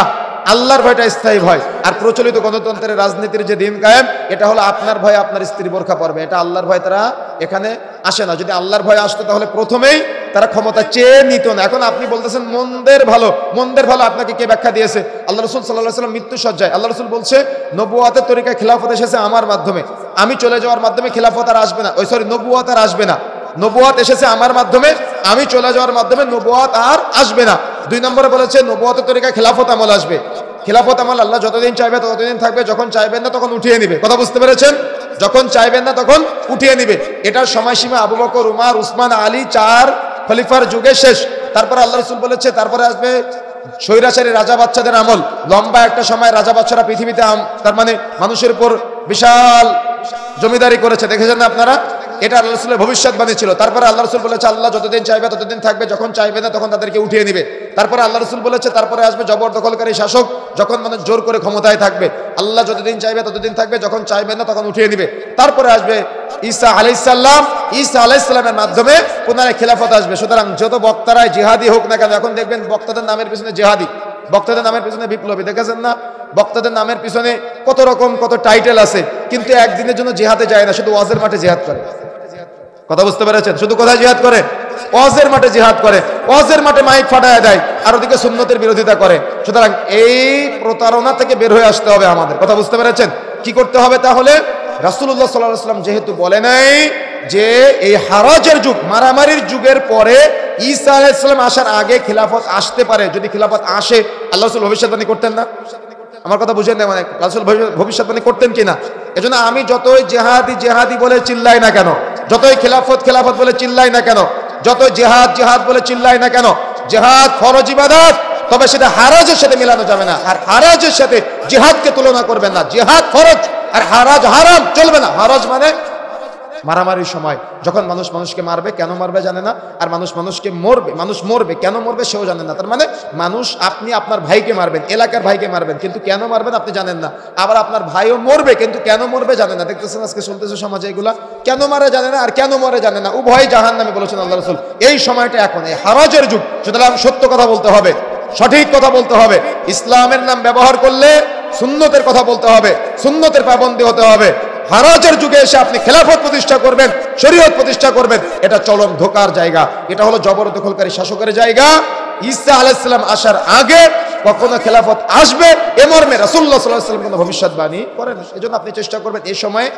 আল্লাহর ভয়টা স্থায়ী ভয়। আর প্রচলিত গণতন্ত্রের রাজনীতির যে দিন কায়েম, এটা হলো আপনার ভয় আপনার স্ত্রী বোরখা পরবে, এটা আল্লাহর ভয় তারা এখানে আসে না। যদি আল্লাহর ভয় আসতো তাহলে প্রথমেই তারা ক্ষমতা চেয়ে নিত না। এখন আপনি বলতেছেন মন্দের ভালো, মন্দের ভালো আপনাকে কে ব্যাখ্যা দিয়েছে? আল্লাহ রাসূল সাল্লাল্লাহু আলাইহি ওয়াসাল্লাম মৃত্যু সজ্জায়, আল্লাহ রাসূল বলছে নবুয়তের তরিকায় খিলাফত এসেছে আমার মাধ্যমে, আমি চলে যাওয়ার মাধ্যমে খিলাফত আর আসবে না, নবুয়ত আর আসবে না। নবুয়ত এসেছে আমার মাধ্যমে, আমি চলে যাওয়ার মাধ্যমে নবুয়ত আর আসবে না। 2 নম্বরে বলেছে নবুয়তের তরিকায় খিলাফত আমল আসবে। খিলাফত আমল আল্লাহ যতদিন চাইবে ততদিন থাকবে, যখন চাইবেন না তখন উঠিয়ে নিবে। কথা বুঝতে পেরেছেন? যখন চাইবেন না তখন উঠিয়ে নিবে। এটার সময়সীমা আবু বকর, উমর, উসমান, আলী 4 খলিফার যুগে শেষ। তারপরে আল্লাহ রাসূল বলেছে তারপরে আসবে স্বৈরাচারী রাজা বাচ্চাদের আমল। লম্বা একটা সময় রাজা বাচ্চারা পৃথিবীতে তার মানে মানুষের উপর বিশাল জমিদারি করেছে, দেখেছেন না আপনারা? এটা আল্লাহ রাসূলের ভবিষ্যৎবাণী ছিল। তারপরে আল্লাহ রাসূল বলেছে আল্লাহ যতদিন চাইবে ততদিন থাকবে, যখন চাইবে না তখন তাদেরকে উঠিয়ে নিবে। তারপরে আল্লাহ রাসূল বলেছে তারপরে আসবে জবরদখলকারী শাসক, যখন মানুষ জোর করে ক্ষমতায় থাকবে। আল্লাহ যতদিন চাইবে ততদিন থাকবে, যখন চাইবে না তখন উঠিয়ে নিবে। তারপরে আসবে ঈসা আলাইহিস সালাম, ঈসা আলাইহিস সালামের মাধ্যমে পুনরায় খিলাফত আসবে। সুতরাং যত বক্তারাই জিহাদি হোক না কেন, এখন দেখবেন বক্তাদের নামের পিছনে জিহাদি, বক্তাদের নামের পিছনে বিপ্লবী, দেখেছেন না? বক্তাদের নামের পিছনে কত রকম কত টাইটেল আছে, কিন্তু একদিনের জন্য জিহাদে যায় না, শুধু ওয়াজের মাঠে জিহাদ করে। কথা বুঝতে পেরেছেন? শুধু কোথায় জিহাদ করে? ওয়াজের মাঠে জিহাদ করে, ওয়াজের মাঠে মাইক ফাটায় দেয়, আর ওদিকে সুন্নতের বিরোধিতা করে। সুতরাং এই প্রতারণা থেকে বের হয়ে আসতে হবে আমাদের। কথা বুঝতে পেরেছেন? কি করতে হবে তাহলে? রাসূলুল্লাহ সাল্লাল্লাহু আলাইহি ওয়াসাল্লাম যেহেতু বলে নাই যে এই হারাজের যুগ, মারামারির যুগের পরে ঈসা আলাইহিস সালাম আসার আগে খিলাফত আসতে পারে, যদি খিলাফত আসে, আল্লাহ রাসূল ভবিষ্যৎবাণী করতেন না? আমার কথা বুঝেন না? মানে রাসূল ভবিষ্যৎবাণী করতেন কিনা? এজন্য আমি যতই জেহাদি জেহাদি বলে চিল্লাই না কেন, যতই খিলাফত খিলাফত বলে চিল্লাই না কেন, যতই জেহাদ জেহাদ বলে চিল্লাই না কেন, জেহাদ ফরজ ইবাদত, তবে সেটা হারাজের সাথে মিলানো যাবে না। আর হারাজের সাথে জিহাদকে তুলনা করবেন না। জিহাদ ফরজ আর হারাজ হারাম, চলবে না। হারাজ মানে মারামারির সময় যখন মানুষ মানুষকে মারবে, কেন মারবে জানে না, আর মানুষ মানুষকে মরবে, মানুষ মরবে কেন মরবে সেও জানেন না। তার মানে মানুষ, আপনি আপনার ভাইকে মারবেন, এলাকার ভাইকে মারবেন, কিন্তু কেন মারবেন আপনি জানেন না। আবার আপনার ভাইও মরবে, কিন্তু কেন মরবে জানেন না। দেখতেছেন আজকে চলতেছে সমাজে এগুলা, কেন মারে জানে না আর কেন মরে জানে না, উভয় জাহান্নামে বলেছেন আল্লাহ রাসূল। এই সময়টা এখন এই হারাজের যুগ, সুতরাং সত্য কথা বলতে হবে, সঠিক কথা বলতে হবে। ইসলামের নাম ব্যবহার করলে সুন্নতের কথা বলতে হবে, সুন্নতের পাবন্দী হতে হবে। হারাজের যুগে এসে আপনি খেলাফত প্রতিষ্ঠা করবেন, শরীয়ত প্রতিষ্ঠা করবেন, এটা চরম ধোঁকার জায়গা, এটা হলো জবরদখলকারী শাসকের জায়গা। ঈসা আলাইহিস সালাম আসার আগে কখনো খেলাফত আসবে এ মর্মে রাসূলুল্লাহ সাল্লাল্লাহু আলাইহি ওয়াসাল্লাম কোনো ভবিষ্যৎবাণী করেন। এজন্য আপনি চেষ্টা করবেন এই সময়ে,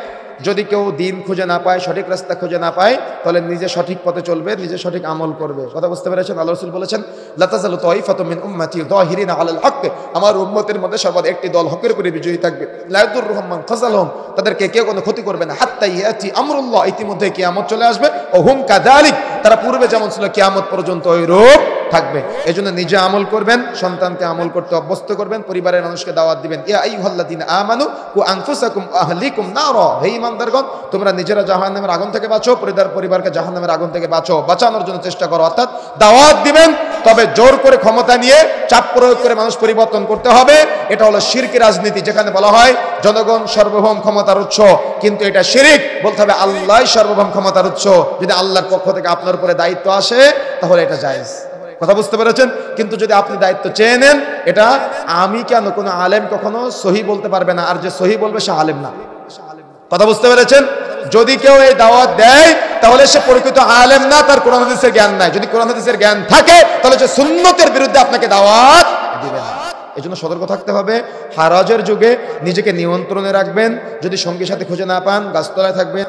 যদি কেউ দিন খুঁজে না পায়, সঠিক রাস্তা খুঁজে না পায়, তাহলে নিজে সঠিক পথে চলবে, নিজে সঠিক আমল করবে। কথা বুঝতে পেরেছেন? আল্লাহ রাসূল বলেছেন, লা তাযালু তাইফাতুম মিন উম্মতি যাহিরিনা আলাল হক, আমার উম্মতের মধ্যে সর্বদা একটি দল হকের উপরে বিজয়ী থাকবে। লা ইয়াদুররুহুম মান খাযালাহুম, তাদেরকে কেউ কোনো ক্ষতি করবে না। হাত্তা ইয়াতি আমরুল্লাহ, ইতিমধ্যে কিয়ামত চলে আসবে। ও হুম কাযালিক, তারা পূর্বে যেমন ছিল কিয়ামত পর্যন্ত ওইরূপ থাকবে। এজন্য নিজে আমল করবেন, সন্তানকে আমল করতে অভ্যস্ত করবেন, পরিবারের মানুষকে দাওয়াত দিবেন। ইয়া আইয়ুহাল্লাযিনা আমানু কু আনফুসাকুম আহলিকুম নারা, হে ঈমানদারগণ, তোমরা নিজেরা জাহান্নামের আগুন থেকে বাঁচো, পরিবারকে জাহান্নামের আগুন থেকে বাঁচানোর জন্য চেষ্টা করো। অর্থাৎ দাওয়াত দিবেন, তবে জোর করে ক্ষমতা নিয়ে চাপ প্রয়োগ করে মানুষ পরিবর্তন করতে হবে। এটা হলো শিরকি রাজনীতি, যেখানে বলা হয় জনগণ সর্বভৌম ক্ষমতার উৎস, কিন্তু এটা শিরক। বলতে হবে আল্লাহই সর্বভৌম ক্ষমতার উৎস। যদি আল্লাহর পক্ষ থেকে আপনার উপরে দায়িত্ব আসে তাহলে এটা জায়েজ। কথা বুঝতে পেরেছেন? কিন্তু যদি আপনি দায়িত্ব চেয়ে নেন, এটা আমি কেন, কোনো আলেম কখনো সহি বলতে পারবে না, আর যে সহি বলবে সে আলেম না। কথা বুঝতে পেরেছেন? যদি কেউ এই দাওয়াত দেয় তাহলে সে প্রকৃত আলেম না, তার কোরআন হাদিসের জ্ঞান নাই। যদি কোরআন হাদিসের জ্ঞান থাকে তাহলে সে সুন্নতের বিরুদ্ধে আপনাকে দাওয়াত দিবে না। এজন্য সতর্ক থাকতে হবে। হারাজের যুগে নিজেকে নিয়ন্ত্রণে রাখবেন। যদি সঙ্গী সাথে খুঁজে না পান, গাছতলায় থাকবেন।